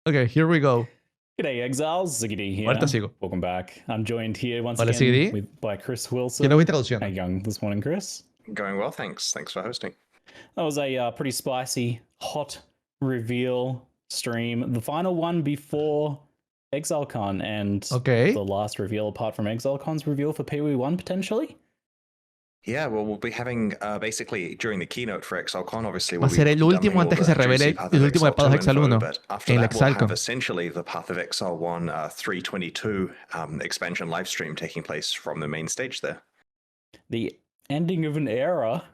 Okay, here we go. G'day Exiles, ZiggyD here. Ahorita sigo. Welcome back. I'm joined here once Hola, again ZiggyD. by Chris Wilson. Quiero introducción. How you going this morning, Chris? Going well, thanks. Thanks for hosting. That was a pretty spicy, hot reveal stream. The final one before ExileCon and the last reveal apart from ExileCon's reveal for PoE1 potentially. Yeah, well, we'll be having basically during the keynote for ExileCon, obviously. Va a ser el último antes que se revele el último de Path of Exile 1 en el ExileCon. Essentially, the Path of Exile 1 322 expansion live stream taking place from the main stage there. The ending of an era.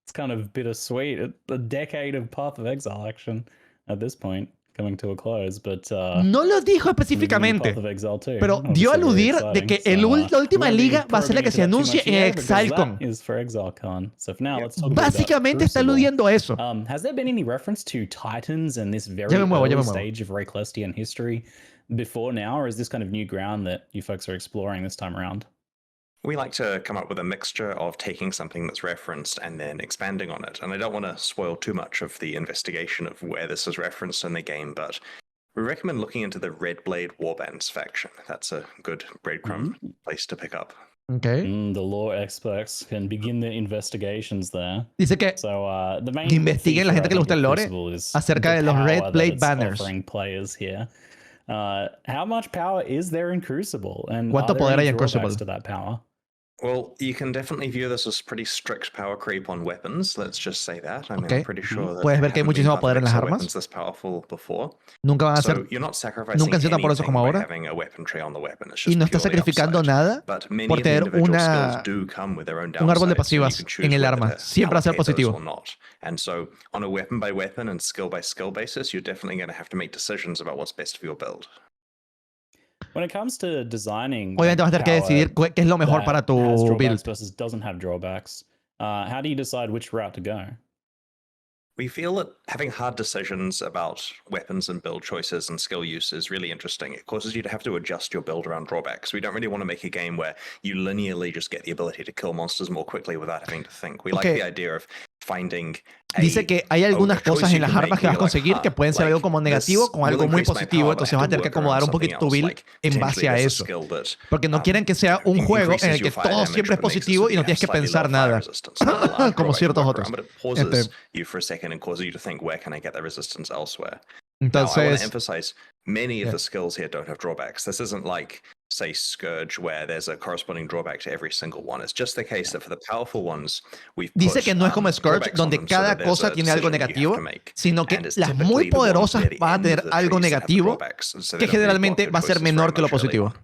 It's kind of bittersweet. A decade of Path of Exile action at this point coming to a close, but no lo dijo específicamente, pero dio a aludir de que la última liga va a ser la que se anuncie en ExileCon. Básicamente está aludiendo a eso. Has there been any reference to Titans and this very early stage of Reclestian history before now, or is this kind of new ground that you folks are exploring this time around? We like to come up with a mixture of taking something that's referenced and then expanding on it. And I don't want to spoil too much of the investigation of where this is referenced in the game, but we recommend looking into the Red Blade Warbands faction. That's a good breadcrumb place to pick up. Okay. The lore experts can begin their investigations there. Dice que investiguen la gente que le gusta el lore acerca de los Red Blade Banners. Players here. How much power is there in Crucible? And ¿Cuánto poder hay en Crucible? To that power? Well, you can definitely view this as pretty strict power creep on weapons. Let's just say that. I mean, I'm pretty sure that puedes ver que hay muchísimo poder en las armas. This powerful before. Nunca van a ser, nunca han sido tan poderosos como ahora. Y no estás sacrificando nada por tener un árbol de pasivos en el arma. Siempre va a ser positivo. And so, on a weapon by weapon and skill by skill basis, you're definitely going to have to make decisions about what's best for your build. When it comes to designing, obviamente vas a tener que decidir qué es lo mejor para tu build. Versus doesn't have drawbacks. How do you decide which route to go? We feel that having hard decisions about weapons and build choices and skill use is really interesting. It causes you to have to adjust your build around drawbacks. We don't really want to make a game where you linearly just get the ability to kill monsters more quickly without having to think. We like the idea of finding Dice que hay algunas cosas en las armas que vas a conseguir que pueden ser algo como negativo con algo muy positivo, entonces vas a tener que acomodar un poquito tu build en base a eso. Porque no quieren que sea un juego en el que todo siempre es positivo y no tienes que pensar nada, como ciertos otros. Entonces, many of the skills here don't have drawbacks. This isn't like, say, Scourge, where there's a corresponding drawback to every single one. It's just the case that for the powerful ones, we've put, dice que no es como Scourge, donde cada cosa tiene algo negativo, sino que las muy poderosas van a tener algo negativo, que generalmente va a ser menor que lo positivo.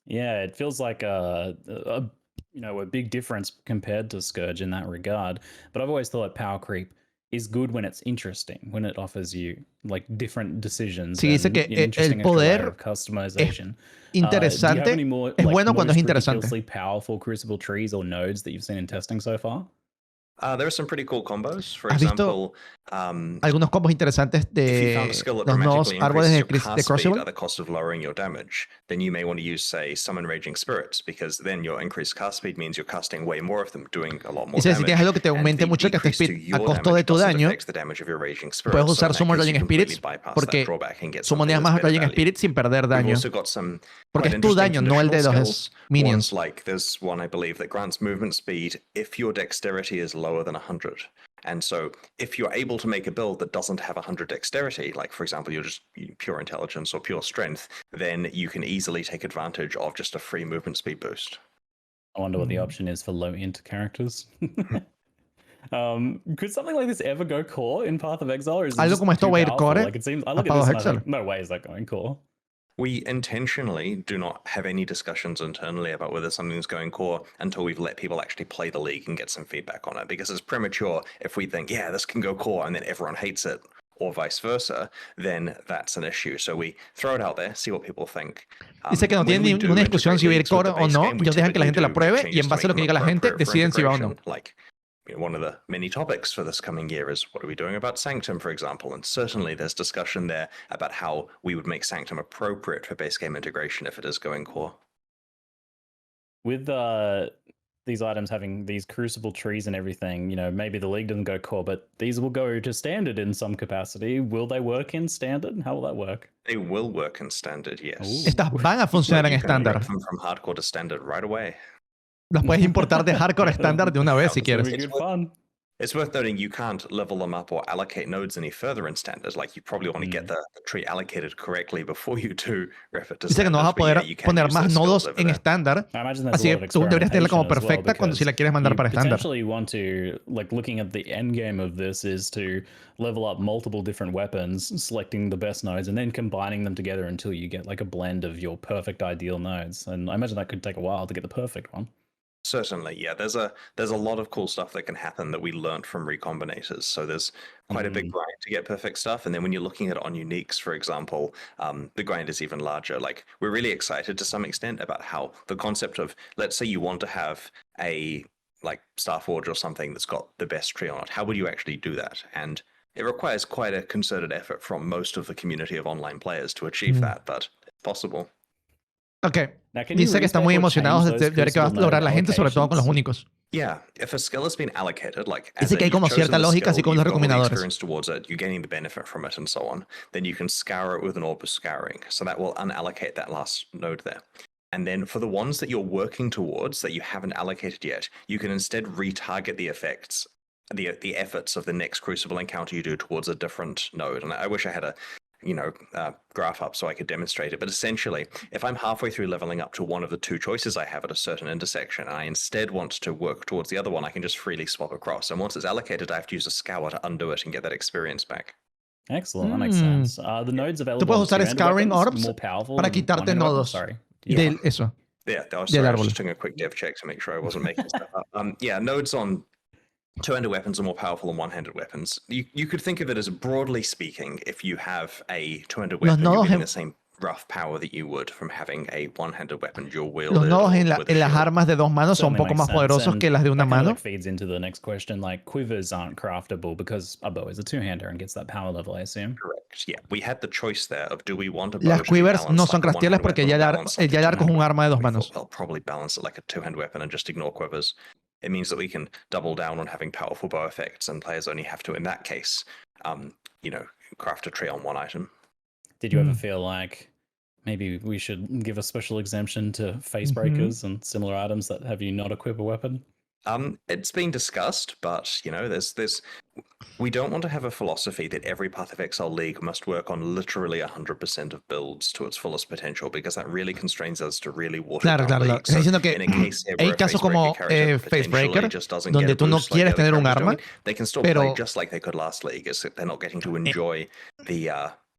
Yeah, it feels like a big difference compared to Scourge in that regard. But I've always thought power creep is good when it's interesting, when it offers you like different decisions. Sí, dice que el poder es interesante, es bueno cuando es interesante. Powerful Crucible trees or nodes that you've seen in testing so far? There are some pretty cool combos. For example, algunos combos interesantes de los nuevos árboles de Crucible. At the cost of lowering your damage, then you may want to use, say, summon raging spirits, because then your increased cast speed means you're casting way more of them, doing a lot more damage. Si tienes algo que te aumente mucho el cast speed a costo de tu daño, puedes usar summon raging spirits porque summoneas más raging spirits sin perder daño. Porque es tu daño, no el de los minions. Like there's one, I believe, that grants movement speed if your dexterity is lower than 100. And so if you're able to make a build that doesn't have 100 dexterity, like for example, you're just pure intelligence or pure strength, then you can easily take advantage of just a free movement speed boost. I wonder what the option is for low int characters. Could something like this ever go core in Path of Exile? Or is it algo como esto va a ir core. Like it seems, I look at this and I think, no way is that going core. We intentionally do not have any discussions internally about whether something's going core until we've let people actually play the league and get some feedback on it. Because it's premature if we think, yeah, this can go core, and then everyone hates it, or vice versa, then that's an issue. So we throw it out there, see what people think. Dice que no tiene ninguna discusión si va a ir core o no. Ellos dejan que la gente la pruebe y en base a lo que diga la gente deciden si va o no. One of the many topics for this coming year is what are we doing about Sanctum, for example, and certainly there's discussion there about how we would make Sanctum appropriate for base game integration if it is going core. With these items having these crucible trees and everything, maybe the league doesn't go core, but these will go to standard in some capacity. Will they work in standard? How will that work? They will work in standard, yes. Estas van a funcionar en You can estándar. rip them from hardcore to standard right away. Las puedes importar de hardcore a estándar de una vez si quieres. Good fun. It's worth noting you can't level them up or allocate nodes any further in standard. Like, you probably want to get the tree allocated correctly before you do ref it to Dice que no vas a poder poner más nodos en estándar, I imagine there's así a que lot of tú deberías tenerla como experimentation as well, perfecta cuando si la quieres mandar para you estándar. potentially want to, like, looking at the end game of this is to level up multiple different weapons, selecting the best nodes, and then combining them together until you get like a blend of your perfect ideal nodes. And I imagine that could take a while to get the perfect one. Certainly, yeah. There's a lot of cool stuff that can happen that we learned from recombinators. So there's quite a big grind to get perfect stuff. And then when you're looking at it on uniques, for example, the grind is even larger. Like, we're really excited to some extent about how the concept of, let's say you want to have a like Starforge or something that's got the best tree on it. How would you actually do that? And it requires quite a concerted effort from most of the community of online players to achieve that, but it's possible. Ok. Dice que está muy emocionado de ver qué va a lograr la gente, sobre todo con los únicos. Yeah, if a skill has been allocated, like Dice que hay como cierta lógica, así como los recombinadores. Towards it, you're gaining the benefit from it and so on, then you can scour it with an orb of scouring. So that will unallocate that last node there. And then for the ones that you're working towards that you haven't allocated yet, you can instead retarget the effects, the efforts of the next Crucible encounter you do towards a different node. And I wish I had a graph up so I could demonstrate it. But essentially, if I'm halfway through leveling up to one of the two choices I have at a certain intersection, and I instead want to work towards the other one, I can just freely swap across. And once it's allocated, I have to use a scour to undo it and get that experience back. Excellent, that makes sense. The nodes available. Tú puedes usar Scouring Orbs para quitarte nodos. De eso. Yeah, I was just doing a quick dev check to make sure I wasn't making stuff up. Yeah, nodes on two-handed weapons are more powerful than one-handed weapons. You could think of it as, broadly speaking, if you have a two-handed weapon, you're getting the same rough power that you would from having a one-handed weapon dual wielded. Los nodos en las armas de dos manos son un poco más poderosos que las de una mano. That feeds into the next question, like quivers aren't craftable because a bow is a two-hander and gets that power level, I assume. Correct, yeah. We had the choice there of, do we want a bow? Las quivers no son crafteables porque ya el arco es un arma de dos manos. I'll probably balance it like a two-handed weapon and just ignore quivers. It means that we can double down on having powerful bow effects, and players only have to, in that case, craft a tree on one item. Did you ever feel like maybe we should give a special exemption to face breakers and similar items that have you not equip a weapon? It's been discussed, but we don't want to have a philosophy that every Path of Exile League must work on literally 100% of builds to its fullest potential, because that really constrains us to really water down leagues. Claro. Diciendo que hay casos como Facebreaker, donde tú no quieres tener un arma, they can still play just like they could last league. They're not getting to enjoy the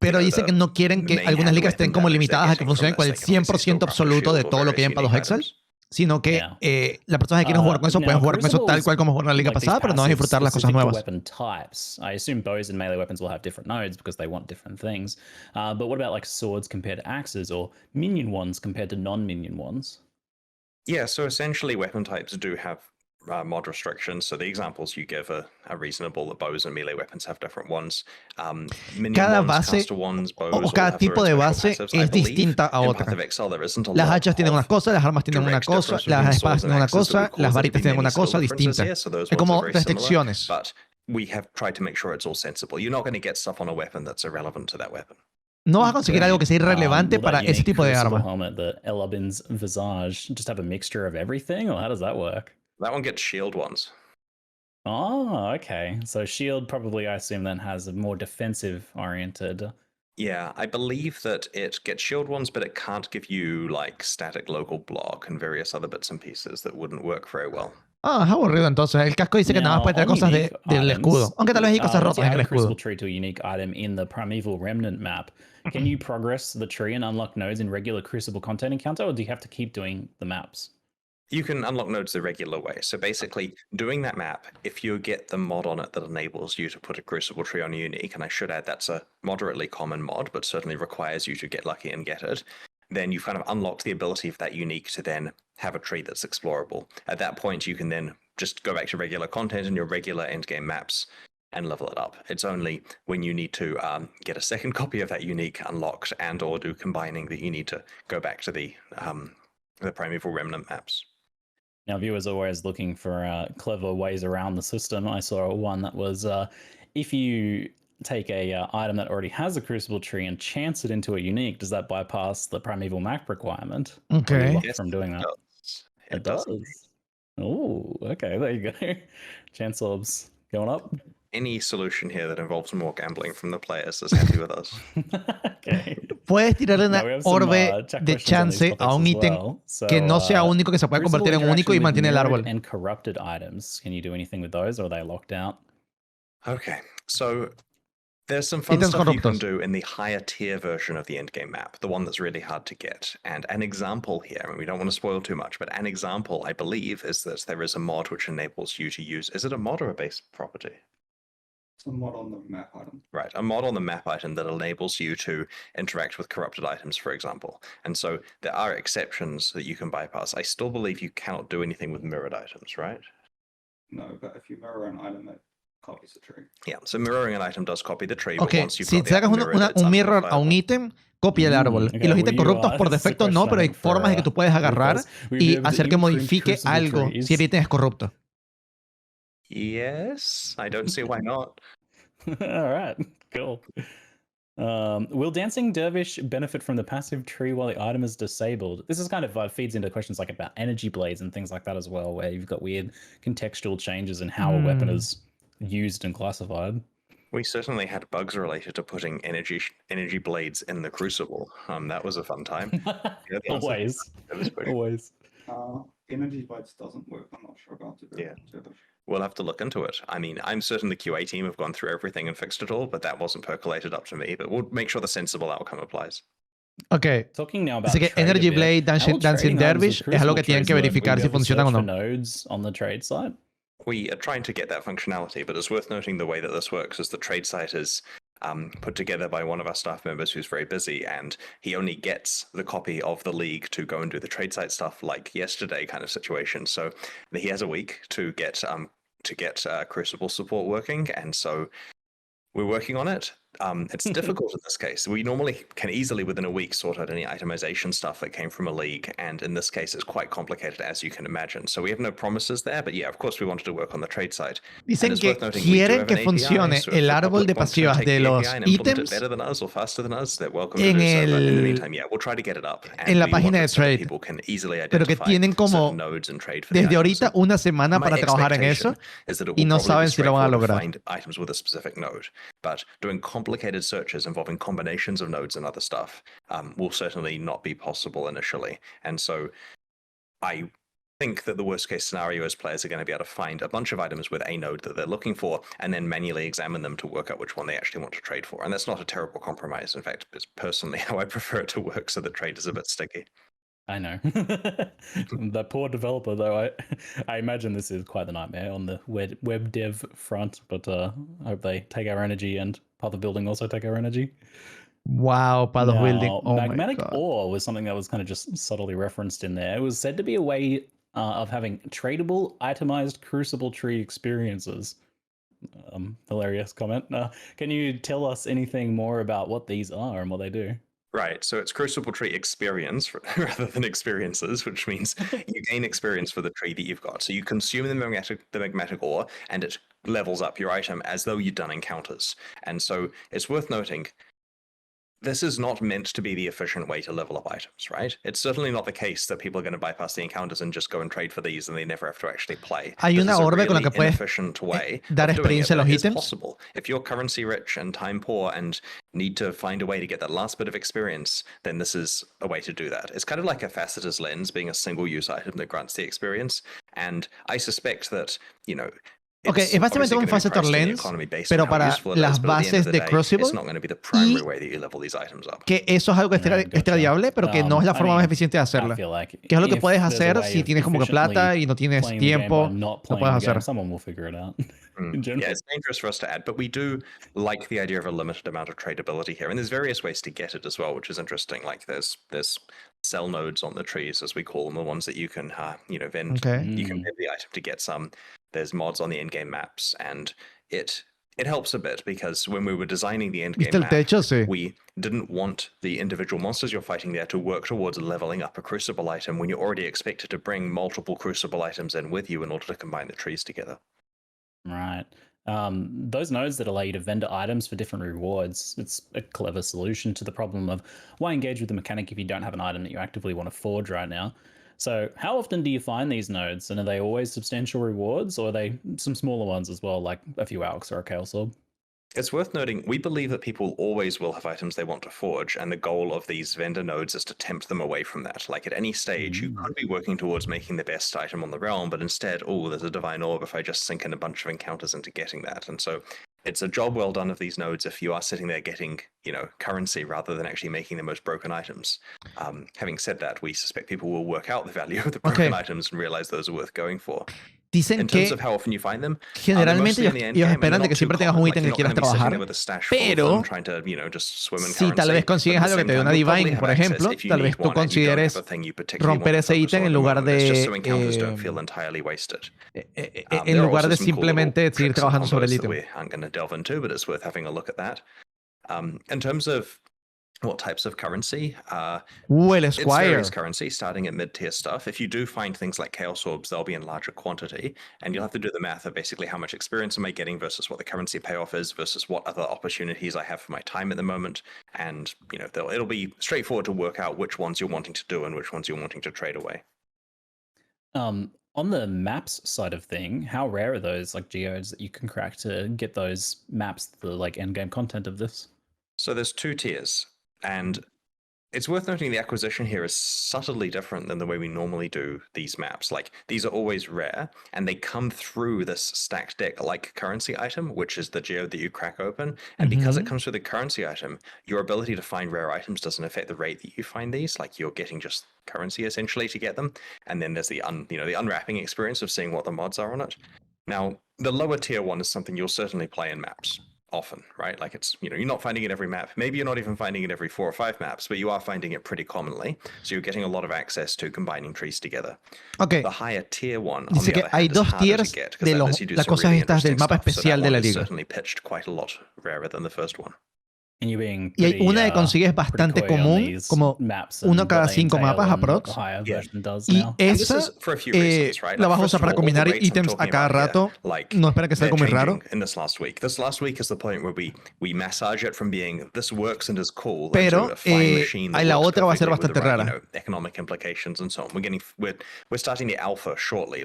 pero dice que no quieren que algunas ligas estén como limitadas a que funcionen con el 100% absoluto de todo lo que hay en Path of Exile, sino que las personas que quieren jugar con eso pueden jugar con eso tal cual como jugaron en la liga pasada, pero no van a disfrutar las cosas nuevas. Weapon types. I assume bows and melee weapons will have different nodes because they want different things. But what about like swords compared to axes, or minion ones compared to non-minion ones? Yeah, so essentially weapon types do have mod restrictions. So the examples you give are reasonable. The bows and melee weapons have different ones. Cada base o cada tipo de base es distinta a otra. Las hachas tienen una cosa, las armas tienen una cosa, las espadas tienen una cosa, las varitas tienen una cosa distinta. Es como restricciones. But we have tried to make sure it's all sensible. You're not going to get stuff on a weapon that's irrelevant to that weapon. No vas a conseguir algo que sea irrelevante para ese tipo de arma. Helmet, the Elabin's Visage, just have a mixture of everything, or how does that work? That one gets shield ones. Oh, okay. So shield probably, I assume, then has a more defensive oriented. Yeah, I believe that it gets shield ones, but it can't give you like static local block and various other bits and pieces that wouldn't work very well. Ah, es aburrido entonces. El casco dice que nada más puede tener cosas del escudo. Aunque tal vez hay cosas rotas en el escudo. Tree to a unique item in the Primeval Remnant map. Can you progress the tree and unlock nodes in regular Crucible content encounter, or do you have to keep doing the maps? You can unlock nodes the regular way. So basically, doing that map, if you get the mod on it that enables you to put a Crucible tree on a unique, and I should add that's a moderately common mod, but certainly requires you to get lucky and get it, then you've kind of unlocked the ability of that unique to then have a tree that's explorable. At that point, you can then just go back to regular content and your regular endgame maps and level it up. It's only when you need to get a second copy of that unique unlocked and or do combining that you need to go back to the Primeval Remnant maps. Now, viewers are always looking for clever ways around the system. I saw one that was if you take a item that already has a Crucible tree and chance it into a unique, does that bypass the primeval map requirement? Okay. Yes, from doing that. It does. Oh, okay. There you go. Chance orbs going up. Any solution here that involves more gambling from the players is happy with us. Okay. Puedes tirarle una Now we have some, orbe chat de questions on these chance a topics un as ítem well. So, que no sea único, que se pueda Crucible convertir en único y interaction with mantiene el mirrored árbol. and corrupted items. Can you do anything with those, or are they locked out? Okay, so there's some fun Ítems stuff you can corruptos. do in the higher tier version of the endgame map, the one that's really hard to get. And an example here, and we don't want to spoil too much, but an example, I believe, is that there is a mod which enables you to use, is it a mod or a base property? It's a mod on the map item. Right, a mod on the map item that enables you to interact with corrupted items, for example. And so there are exceptions that you can bypass. I still believe you cannot do anything with mirrored items, right? No, but if you mirror an item, it copies the tree. Yeah, so mirroring an item does copy the tree, Ok, but once you've si got the sacas item mirrored, it's un mirror a un unmodifiable. ítem, copia el árbol. Okay, Y los ítems will you, corruptos por this is a defecto no, question, pero I hay think, for, formas de que tú puedes agarrar Puedes. Will you be y able to hacer que imprint modifique Crucible algo trees? si el ítem es corrupto. Yes, I don't see why not. All right, cool. Will Dancing Dervish benefit from the passive tree while the item is disabled? This is kind of feeds into questions like about energy blades and things like that as well, where you've got weird contextual changes in how a weapon is used and classified. We certainly had bugs related to putting energy blades in the Crucible. That was a fun time. Yeah, the answer- Always, that was pretty- always. Energy bites doesn't work. I'm not sure about it. Yeah. We'll have to look into it. I mean, I'm certain the QA team have gone through everything and fixed it all, but that wasn't percolated up to me. But we'll make sure the sensible outcome applies. Ok, Talking now about así que trade a Energy bit, Blade, how will Dancing trading items Dervish with es algo Crucible que tienen que trees work? verificar Will si you be able to funcionan o search for no. nodes on the trade site? We are trying to get that functionality, but it's worth noting the way that this works is the trade site is put together by one of our staff members who's very busy, and he only gets the copy of the league to go and do the trade site stuff like yesterday kind of situation. So he has a week to get Crucible support working, and so we're working on it. It's difficult in this case. We normally can easily within a week sort out any itemization stuff that came from a league, and in this case it's quite complicated, as you can imagine. So we have no promises there, but yeah, of course we wanted to work on the trade side. Dicen que quieren que funcione el árbol de pasivos de los ítems better than us or faster than us, they're welcome en to do so, but in the el- meantime, yeah, we'll try to get it up. And en la we página want de it so that trade. people can easily Pero que identify tienen como certain nodes and trade for the desde items. ahorita una semana My para trabajar en expectation eso. is that it y will no probably be saben si lo van a straightforward to lograr. find items with a specific node, but doing complicated searches involving combinations of nodes and other stuff will certainly not be possible initially. And so I think that the worst case scenario is players are going to be able to find a bunch of items with a node that they're looking for and then manually examine them to work out which one they actually want to trade for. And that's not a terrible compromise. In fact, it's personally how I prefer it to work, so the trade is a bit sticky. I know. The poor developer, though, I imagine this is quite the nightmare on the web dev front, but I hope they take our energy and part of the building also take our energy. Wow, para los Now, building. Oh my magmatic God. ore was something that was kind of just subtly referenced in there. It was said to be a way of having tradable, itemized Crucible tree experiences. Hilarious comment. Can you tell us anything more about what these are and what they do? Right, so it's Crucible tree experience rather than experiences, which means you gain experience for the tree that you've got. So you consume the magmatic ore, and it levels up your item as though you'd done encounters. And so it's worth noting, this is not meant to be the efficient way to level up items, right? It's certainly not the case that people are going to bypass the encounters and just go and trade for these and they never have to actually play. Hay This una is a orbe con la really que puedes inefficient way dar of doing it, experiencia a but los it is ítems. possible. If you're currency rich and time poor and need to find a way to get that last bit of experience, then this is a way to do that. It's kind of like a faceter's lens being a single use item that grants the experience. And I suspect that, you know, Ok, es básicamente un facetor lens, pero para las bases de Crucible, que eso es algo extradiable, pero que no es la forma más eficiente de hacerla. Que es lo que puedes hacer si tienes como que plata y no tienes tiempo, lo puedes hacer. Someone will figure it out. Yeah, it's dangerous for us to add, but we do like the idea of a limited amount of tradability here, and there's various ways to get it as well, which is interesting. Like there's cell nodes on the trees, as we call them, the ones that you can vend. Okay. You can vend the item to get some. There's mods on the in-game maps, and it It helps a bit because when we were designing the endgame ¿Viste el map, techo? Sí. we didn't want the individual monsters you're fighting there to work towards leveling up a crucible item when you're already expected to bring multiple crucible items in with you in order to combine the trees together. Right. Those nodes that allow you to vendor items for different rewards, it's a clever solution to the problem of why engage with the mechanic if you don't have an item that you actively want to forge right now. So how often do you find these nodes, and are they always substantial rewards, or are they some smaller ones as well, like a few Alks or a Chaos Orb? It's worth noting, we believe that people always will have items they want to forge, and the goal of these vendor nodes is to tempt them away from that. Like at any stage, you could be working towards making the best item on the realm, but instead, oh, there's a divine orb if I just sink in a bunch of encounters into getting that. And so it's a job well done of these nodes if you are sitting there getting, currency rather than actually making the most broken items. Having said that, we suspect people will work out the value of the broken items and realize those are worth going for. Dicen que generalmente ellos esperan de que siempre tengas un ítem que quieras trabajar, pero si tal vez consigues algo que te dé una Divine, por ejemplo, tal vez tú consideres romper ese ítem en lugar de simplemente seguir trabajando sobre el ítem. In terms of what types of currency? Esquire. It's various currency, starting at mid-tier stuff. If you do find things like Chaos Orbs, they'll be in larger quantity, and you'll have to do the math of basically how much experience am I getting versus what the currency payoff is versus what other opportunities I have for my time at the moment. And, it'll be straightforward to work out which ones you're wanting to do and which ones you're wanting to trade away. On the maps side of thing, how rare are those like geodes that you can crack to get those maps, the like endgame content of this? So there's 2 tiers. And it's worth noting the acquisition here is subtly different than the way we normally do these maps. Like, these are always rare, and they come through this stacked deck like currency item, which is the geode that you crack open. And because it comes through the currency item, your ability to find rare items doesn't affect the rate that you find these. Like, you're getting just currency essentially to get them. And then there's the unwrapping experience of seeing what the mods are on it. Now, the lower tier one is something you'll certainly play in maps. Often, right? Like it's, you're not finding it every map. Maybe you're not even finding it every 4 or 5 maps, but you are finding it pretty commonly. So you're getting a lot of access to combining trees together. Okay. The higher tier one, on Dice the que other hay hand, dos is harder tiers to get, de las cosas estas del mapa especial de la liga. Certainly pitched quite a lot rarer than the first one. And you're being Y hay una que consigues bastante común, como uno cada 5 mapas aprox. Y esa la vas a usar para combinar ítems a cada rato. No espera que sea algo muy raro. This last week is the point where we massage it from being this works and is cool. Pero la otra va a ser bastante rara. Economic implications and so on. We're starting the alpha shortly,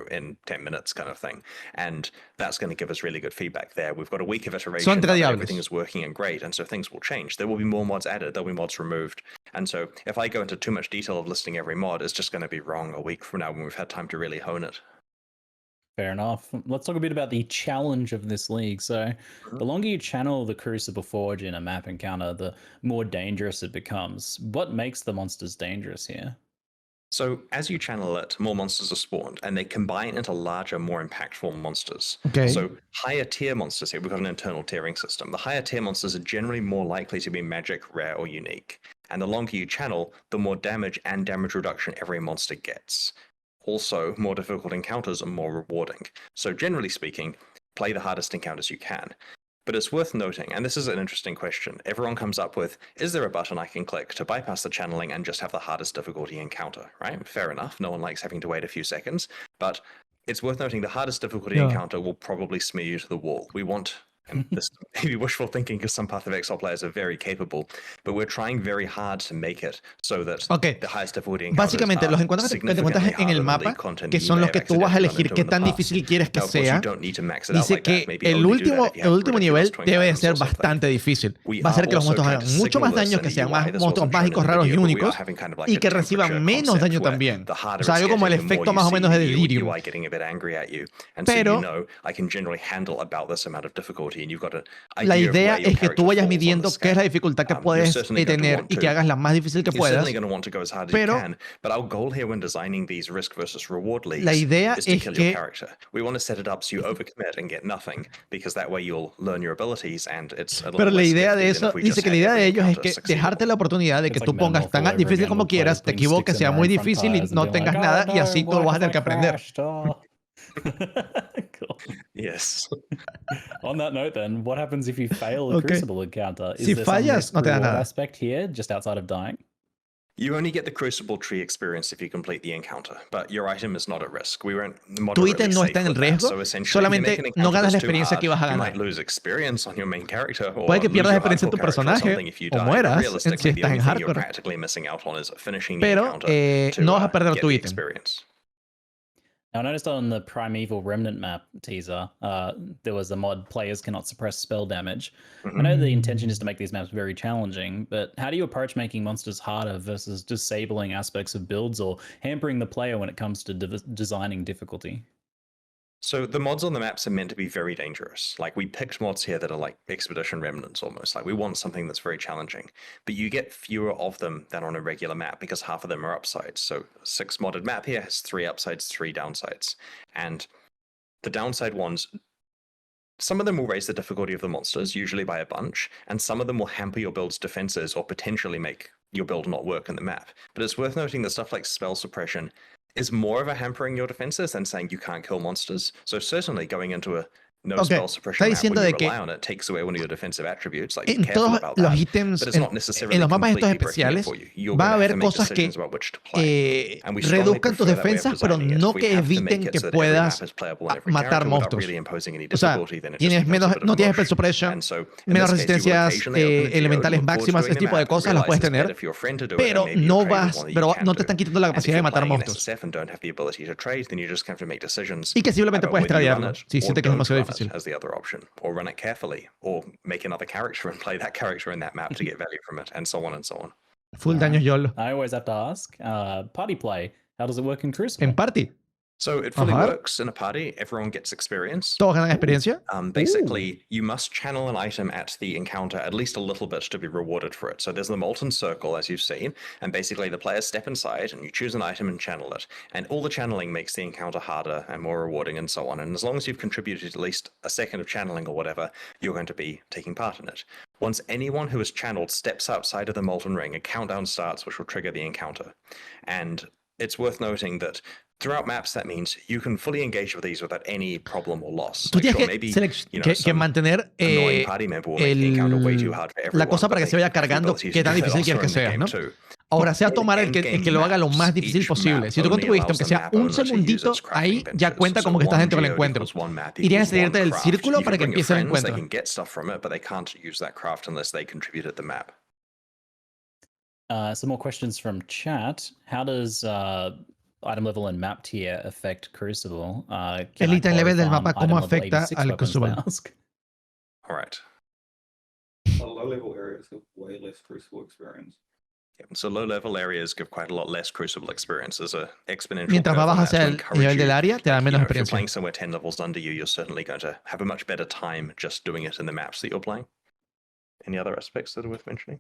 in 10 minutes kind of thing. And that's going to give us really good feedback there. We've got a week of iteration. Everything is working and great. And so things will change. There will be more mods added. There'll be mods removed. And so if I go into too much detail of listing every mod, it's just going to be wrong a week from now when we've had time to really hone it. Fair enough. Let's talk a bit about the challenge of this league. So the longer you channel the Crucible Forge in a map encounter, the more dangerous it becomes. What makes the monsters dangerous here? So as you channel it, more monsters are spawned, and they combine into larger, more impactful monsters. Okay. So higher tier monsters here, we've got an internal tiering system. The higher tier monsters are generally more likely to be magic, rare, or unique. And the longer you channel, the more damage and damage reduction every monster gets. Also, more difficult encounters are more rewarding. So generally speaking, play the hardest encounters you can. But it's worth noting, and this is an interesting question, everyone comes up with, is there a button I can click to bypass the channeling and just have the hardest difficulty encounter, right? Fair enough, no one likes having to wait a few seconds, but it's worth noting the hardest difficulty encounter will probably smear you to the wall. We want, and this may be wishful thinking because some Path of Exile players are very capable, but we're trying very hard to make it so that the highest difficulty encounters básicamente los encuentros que te encuentras en el mapa, que son los que tú vas a elegir qué tan difícil quieres que sea, dice que el último nivel debe de ser bastante difícil. Va a ser que los monstruos hagan mucho más daño, que sean más monstruos mágicos, raros y únicos, y que reciban menos daño también. O sea, algo como el efecto más o menos de delirium. Pero la idea es que tú vayas midiendo qué es la dificultad que puedes tener y que hagas la más difícil que puedas. Pero la idea es que pero la idea de eso dice que la idea de ellos es que dejarte la oportunidad de que tú pongas tan difícil como quieras, te equivoques, sea muy difícil y no tengas nada, y así tú lo vas a tener que aprender. Cool. Yes. On that note, then, what happens if you fail a Okay. Crucible encounter? Is Si there some fallas, risk no te da reward nada. aspect here, just outside of dying? You only get the Crucible tree experience if you complete the encounter, but your item is not at risk. We weren't Tu moderately ítem no safe está en el with that. riesgo, So essentially, if you make solamente an no encounter ganas la that's too experiencia que hard, ibas a you might ganar. lose experience on your main character, or Puede que lose pierdas your experiencia en tu hardcore character or something personaje if you o die. mueras But si realistically, the estás only en thing you're hardcore. practically missing out on is finishing the Pero encounter to no vas a perder get tu the ítem. experience. Now, I noticed on the Primeval Remnant map teaser, there was a mod players cannot suppress spell damage. I know the intention is to make these maps very challenging, but how do you approach making monsters harder versus disabling aspects of builds or hampering the player when it comes to designing difficulty? So the mods on the maps are meant to be very dangerous. Like, we picked mods here that are like expedition remnants almost. Like, we want something that's very challenging, but you get fewer of them than on a regular map because half of them are upsides. So 6 modded map here has 3 upsides, 3 downsides. And the downside ones, some of them will raise the difficulty of the monsters, usually by a bunch, and some of them will hamper your build's defenses or potentially make your build not work in the map. But it's worth noting that stuff like spell suppression is more of a hampering your defenses than saying you can't kill monsters. So certainly going into a no Okay, spell está suppression map diciendo when de you que rely on it takes away one of your defensive attributes. Like, be en careful todos about los that. ítems, But it's not necessarily en los mapas estos completely breaking it especiales, for you. You're va a going to have haber to make cosas que decisions about which to play. And we strongly reduzcan tus prefer that way of defensas, pero designing it. no If we que have to make eviten it que so that every map puedas is playable in every matar character without monstruos. really imposing any O sea, difficulty, then it just tienes becomes a menos, bit of no a tienes mush. spell suppression, And so in menos this case, you will resistencias occasionally open the geo, you elementales look forward to máximas, doing ese the tipo de map, cosas las realize puedes it's better tener, for your friend to do it, and pero maybe you're no trading vas, one that you pero can no do. te están quitando la And if capacidad de you're matar playing an monstruos. SSF and don't have the ability to trade, then you just have to make decisions Y que simplemente about puedes whether you run tradearlo it si or sientes que es don't demasiado run it difícil. as the other option, or run it carefully, or make another character and play that character in that map to get value from it, and so on and so on. Full daños YOLO. I always have to ask, party play, how does it work in Crucible? En party, So it fully Ajá. works in a party. Everyone gets experience. todos ganan experiencia. Basically, you must channel an item at the encounter at least a little bit to be rewarded for it. So there's the molten circle, as you've seen, and basically the players step inside and you choose an item and channel it. And all the channeling makes the encounter harder and more rewarding and so on. And as long as you've contributed at least a second of channeling or whatever, you're going to be taking part in it. Once anyone who is channeled steps outside of the molten ring, a countdown starts which will trigger the encounter. And it's worth noting that throughout maps, that means you can fully engage with these without any problem or loss. Tú Like, tienes sure, que, maybe, que some mantener annoying party member will make the encounter way too hard for everyone, la cosa but para que they se vaya have the cargando ability to qué tan do that difícil quieres also que in the sea, game ¿no? too. Ahora sea All tomar el que endgame lo haga lo maps, más difícil each posible. map Si tú only contribuiste, allows aunque the sea map un owner to use segundito, its crafting ahí ya benches. cuenta So como que estás one dentro del geode encuentro. equals one map Y tienes que equals salirte one del craft. círculo You para can que bring your empiece el friends, they encuentro. can get stuff from it, but they can't use that craft unless they contributed the map. Some more questions from chat. How does item level and map tier affect Crucible? El ítem level del mapa, ¿cómo item level afecta 86 al weapons, they Crucible? ask? All right. Low-level areas have way less Crucible experience. Yeah, so low-level areas give quite a lot less Crucible experience. There's a exponential Mientras curve más on bajas that to hacia el encourage nivel you. del área, te da Like, menos if you're experiencia. playing somewhere 10 levels under you, you're certainly going to have a much better time just doing it in the maps that you're playing. Any other aspects that are worth mentioning?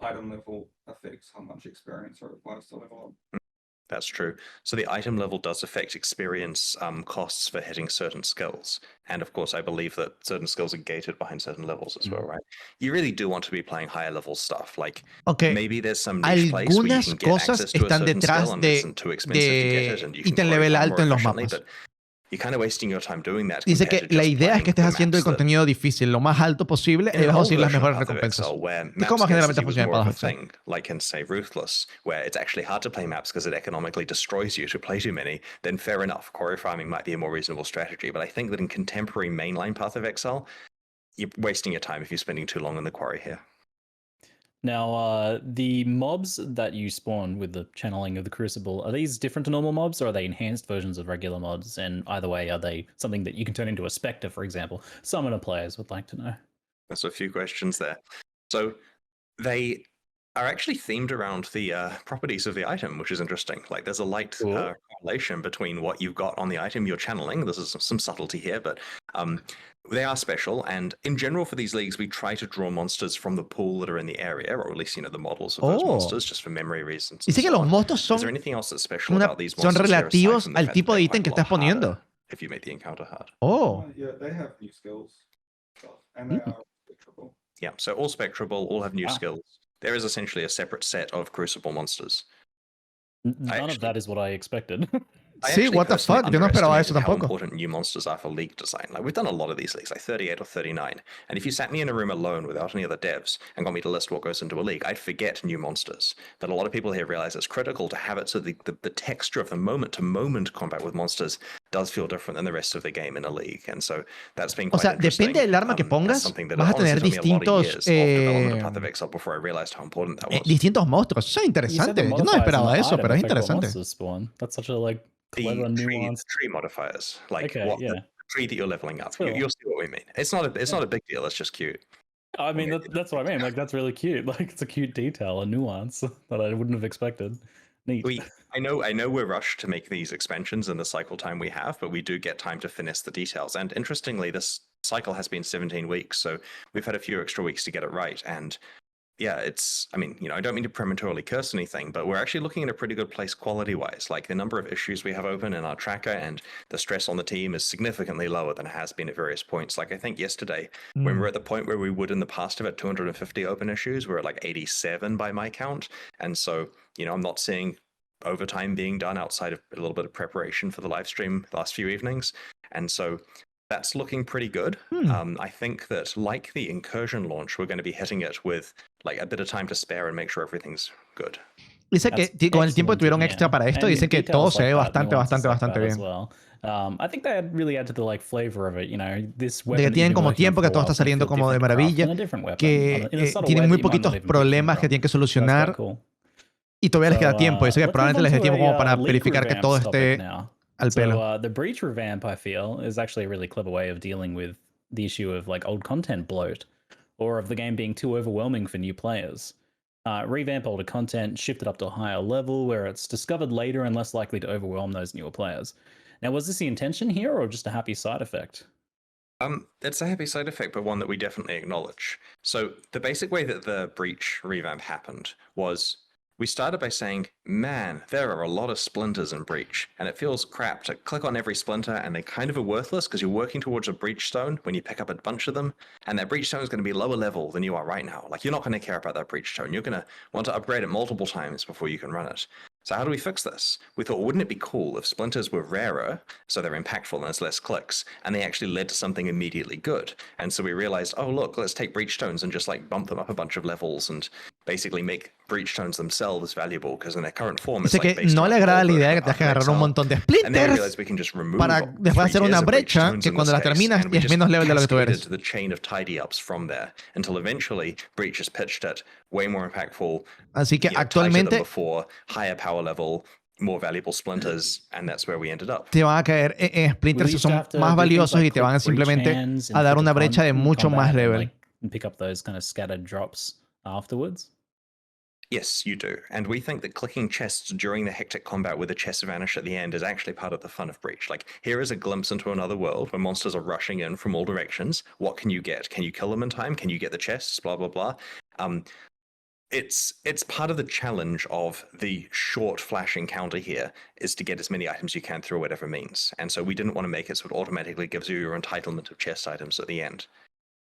Item level affects how much experience it requires to level up. That's true. So the item level does affect experience costs for hitting certain skills. And of course, I believe that certain skills are gated behind certain levels as well, right? You really do want to be playing higher level stuff. Like, Ok, maybe there's some niche place where you algunas can get cosas access to a están certain skill detrás and it isn't too expensive to get it, and you can ítem query level far alto more en los efficiently, mapas. but you're kind of wasting your time doing that. Dice compared que to la just idea es que playing estés the haciendo el maps that contenido difícil lo más alto posible y in an vas a old conseguir las version mejores of Path of recompensas. Exile, where Y como map generalmente scarcity was funciona en more of Path a of Exile. thing, like in, say, Ruthless, where it's actually hard to play maps because it economically destroys you to play too many, then fair enough, quarry farming might be a more reasonable strategy. But I think that in contemporary mainline Path of Exile, you're wasting your time if you're spending too long in the quarry here. Now, the mobs that you spawn with the channeling of the Crucible, are these different to normal mobs, or are they enhanced versions of regular mobs? And either way, are they something that you can turn into a Spectre, for example? Summoner players would like to know. There's a few questions there. So they are actually themed around the properties of the item, which is interesting. Like, there's a light Cool. correlation between what you've got on the item you're channeling. This is some subtlety here, but they are special. And in general, for these leagues, we try to draw monsters from the pool that are in the area, or at least, the models of those Oh. monsters, just for memory reasons. and Dice que so los on. monstruos Is there son, anything else that's special about these son monsters here, aside relativos from the al fact that tipo de they're ítem que quite a estás lot harder poniendo. if you make the encounter hard? Oh, Yeah, they have new skills, stuff, and they are spectrable. Yeah, so all spectrable, all have new Wow. skills. There is essentially a separate set of Crucible monsters. None of actually- that is what I expected. Sí, what the fuck, yo no esperaba eso How tampoco. important new monsters are for league design. Like, we've done a lot of these leagues, like 38 or 39. And if you sat me in a room alone without any other devs and got me to list what goes into a league, I'd forget new monsters. But a lot of people here realize it's critical to have it so the texture of the moment-to-moment combat with monsters does feel different than the rest of the game in a league. And so that's been O quite sea, interesting. depende del arma que That's pongas, something that vas a honestly tener took me a lot of distintos, years of development of Path of Exile before I realized how important that was. distintos monstruos. Eso es You said the interesante. Yo no modifiers esperaba and the eso, pero es item affect what interesante. monsters spawn. That's such a like The clever, nuanced. tree modifiers, like Okay, what yeah. the tree that you're leveling up. Cool. You'll see what we mean. It's not a big deal. It's just cute. I mean, that's what I mean. Like, that's really cute. Like, it's a cute detail, a nuance that I wouldn't have expected. Neat. I know we're rushed to make these expansions in the cycle time we have, but we do get time to finesse the details. And interestingly, this cycle has been 17 weeks, so we've had a few extra weeks to get it right. And yeah, I don't mean to prematurely curse anything, but we're actually looking in a pretty good place quality-wise. Like, the number of issues we have open in our tracker and the stress on the team is significantly lower than it has been at various points. Like, I think yesterday, when we're at the point where we would in the past have had 250 open issues, we're at like 87 by my count. And so, I'm not seeing overtime being done outside of a little bit of preparation for the live stream the last few evenings. And so that's looking pretty good. I think that, like the incursion launch, we're going to be hitting it with like a bit of time to spare and make sure everything's good. Dice que con el tiempo que tuvieron extra para esto, dicen que todo se ve bastante bien. I think they really add to the like flavor of it, this De que tienen como tiempo, que todo está saliendo como de maravilla, que tienen muy poquitos problemas que tienen que solucionar y todavía les queda tiempo. Dice que probablemente les dé tiempo como para verificar que todo esté al pelo. The breach revamp, I feel, is actually a really clever way of dealing with the issue of like old content bloat or of the game being too overwhelming for new players. Revamp older content, shift it up to a higher level where it's discovered later and less likely to overwhelm those newer players. Now, was this the intention here or just a happy side effect? It's a happy side effect, but one that we definitely acknowledge. So the basic way that the breach revamp happened was we started by saying, man, there are a lot of splinters in breach, and it feels crap to click on every splinter, and they kind of are worthless because you're working towards a breach stone when you pick up a bunch of them, and that breach stone is going to be lower level than you are right now. Like, you're not going to care about that breach stone. You're going to want to upgrade it multiple times before you can run it. So how do we fix this? We thought, wouldn't it be cool if splinters were rarer, so they're impactful and there's less clicks, and they actually led to something immediately good? And so we realized, oh look, let's take breach stones and just like bump them up a bunch of levels and basically make breach stones themselves valuable, because in their current form it's like based no le agrada la idea de que te dejes agarrar un montón de splinters para después hacer una brecha que cuando la terminas es menos level de lo que tú eres. The chain of tidy ups from there until eventually breach is pitched at way more impactful. Así que actualmente before, higher power level, more valuable splinters, and that's where we ended up. Te van a caer splinters que son más valiosos y te van simplemente a dar una brecha de mucho más level. And pick up those kind of scattered drops afterwards. Yes, you do. And we think that clicking chests during the hectic combat with the chests vanish at the end is actually part of the fun of Breach. Like, here is a glimpse into another world where monsters are rushing in from all directions. What can you get? Can you kill them in time? Can you get the chests? Blah, blah, blah. It's part of the challenge of the short flash encounter here is to get as many items you can through whatever means. And so we didn't want to make it so it automatically gives you your entitlement of chest items at the end.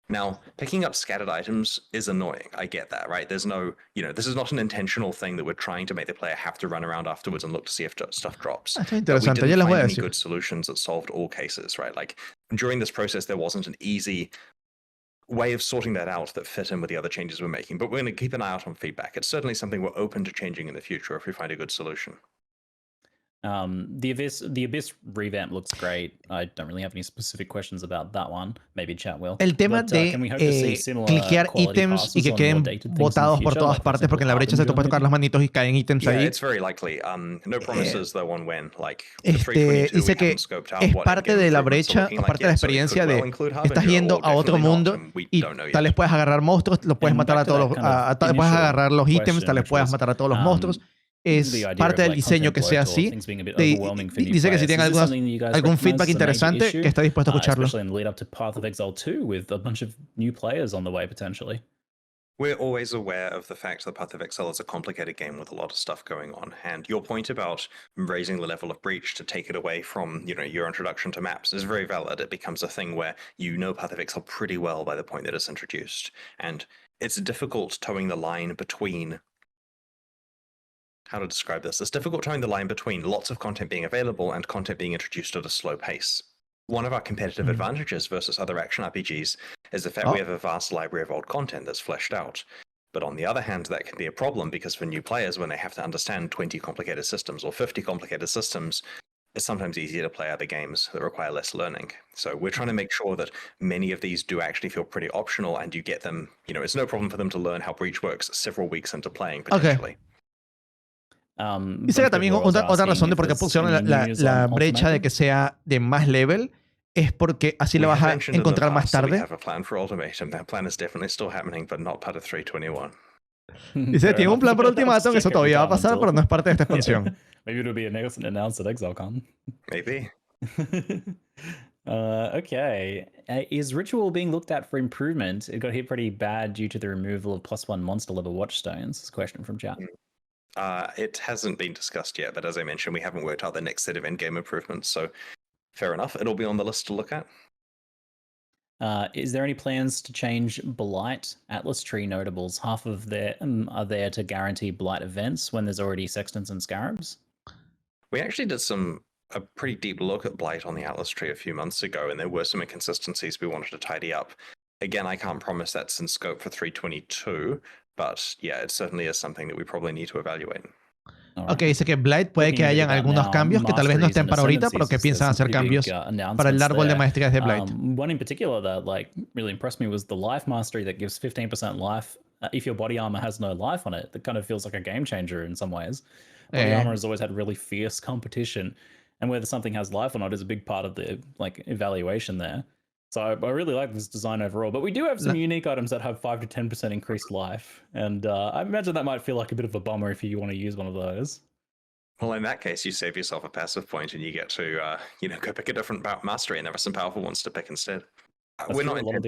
Now, picking up scattered items is annoying. I get that, right? There's no, this is not an intentional thing that we're trying to make the player have to run around afterwards and look to see if stuff drops. That's we interesante. didn't Ya les voy a find any decir. good solutions that solved all cases, right? Like, during this process, there wasn't an easy way of sorting that out that fit in with the other changes we're making, but we're going to keep an eye out on feedback. It's certainly something we're open to changing in the future if we find a good solution. The Abyss revamp looks great. I don't really have any specific questions about that one. Maybe chat will. El tema de cliquear ítems y que queden botados por todas partes, porque en la brecha se te puede tocar las manitos y caen ítems ahí. It's very likely. No promises though on when. Like, dice que es parte de la brecha, parte de la experiencia de estás yendo a otro mundo y tal vez puedes agarrar monstruos, los puedes matar a todos los, tal vez puedes agarrar los ítems, tal vez puedas matar a todos los monstruos. Es parte del diseño que sea así. Dice que si tienen algún feedback interesante, que está dispuesto a escucharlo. We're always aware of the fact that Path of Exile is a complicated game with a lot of stuff going on, and your point about raising the level of Breach to take it away from, your introduction to maps is very valid. It becomes a thing where you know Path of Exile pretty well by the point that it's introduced, and it's difficult towing the line between how to describe this. It's difficult towing the line between lots of content being available and content being introduced at a slow pace. One of our competitive advantages versus other action RPGs is the fact we have a vast library of old content that's fleshed out. But on the other hand, that can be a problem because for new players, when they have to understand 20 complicated systems or 50 complicated systems, it's sometimes easier to play other games that require less learning. So we're trying to make sure that many of these do actually feel pretty optional and you get them, it's no problem for them to learn how Breach works several weeks into playing potentially. Dice que también otra razón de por qué pusieron la brecha de que sea de más level es porque así la vas a encontrar más tarde. Dice, tiene un plan para Ultimatum, eso todavía va a pasar, pero no es parte de esta expansión. Maybe it'll be announced at ExileCon. Maybe. Okay. Is Ritual being looked at for improvement? It got hit pretty bad due to the removal of +1 monster level watchstones. This is a question from chat. It hasn't been discussed yet, but as I mentioned, we haven't worked out the next set of endgame improvements, so fair enough. It'll be on the list to look at. Is there any plans to change Blight Atlas Tree notables? Half of them are there to guarantee Blight events when there's already Sextants and Scarabs. We actually did a pretty deep look at Blight on the Atlas Tree a few months ago, and there were some inconsistencies we wanted to tidy up. Again, I can't promise that's in scope for 322, but yeah, it certainly is something that we probably need to evaluate. Ok, dice que Blight puede que hayan algunos cambios que tal vez no estén para ahorita, pero que piensan hacer cambios para el árbol de maestrías de Blight. One in particular that really impressed me was the life mastery that gives 15% life if your body armor has no life on it. That kind of feels like a game changer in some ways. Body armor has always had really fierce competition, and whether something has life or not is a big part of the evaluation there. So I really like this design overall, but we do have some unique items that have 5 to 10% increased life, and I imagine that might feel like a bit of a bummer if you want to use one of those. Well, in that case, you save yourself a passive point, and you get to go pick a different mastery, and there are some powerful ones to pick instead. We're not intending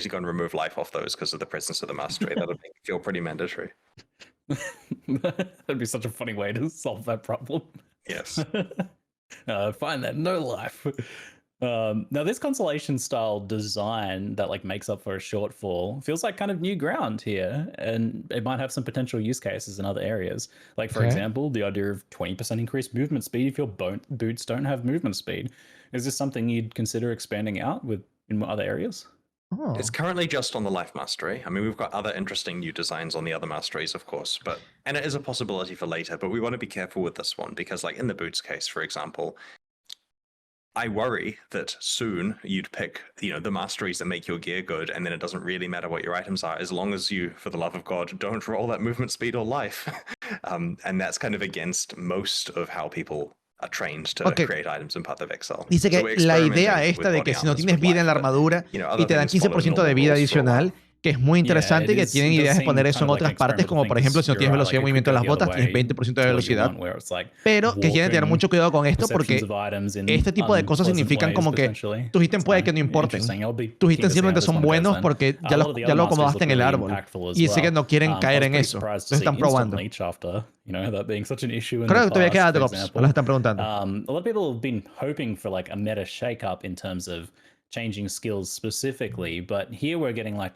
to go and remove life off those because of the presence of the mastery. That'll make it feel pretty mandatory. That'd be such a funny way to solve that problem. Yes. Find that no life. Now this consolation style design that makes up for a shortfall feels like kind of new ground here, and it might have some potential use cases in other areas. For example, the idea of 20% increased movement speed if your boots don't have movement speed. Is this something you'd consider expanding out in other areas? Oh. It's currently just on the life mastery. I mean, we've got other interesting new designs on the other masteries, of course, and it is a possibility for later, but we want to be careful with this one because in the boots case, for example, I worry that soon you'd pick, the masteries that make your gear good, and then it doesn't really matter what your items are, as long as you, for the love of God, don't roll that movement speed or life. And that's kind of against most of how people are trained to create items in Path of Exile. Dice que la idea esta de que si no tienes vida en la armadura y te dan 15% de vida adicional, que es muy interesante y que tienen ideas de poner eso en otras partes, como por ejemplo si no tienes velocidad de movimiento de las botas, tienes 20% de velocidad, pero que quieren tener mucho cuidado con esto porque este tipo de cosas significan como que tus ítems puede que no importen, tus ítems simplemente son buenos porque ya lo acomodaste en el árbol y sé que no quieren caer en eso, entonces están probando. Creo que todavía queda drops, los están preguntando. A lot of people have been hoping for a meta shake-up in terms of changing skills specifically, but here we're getting a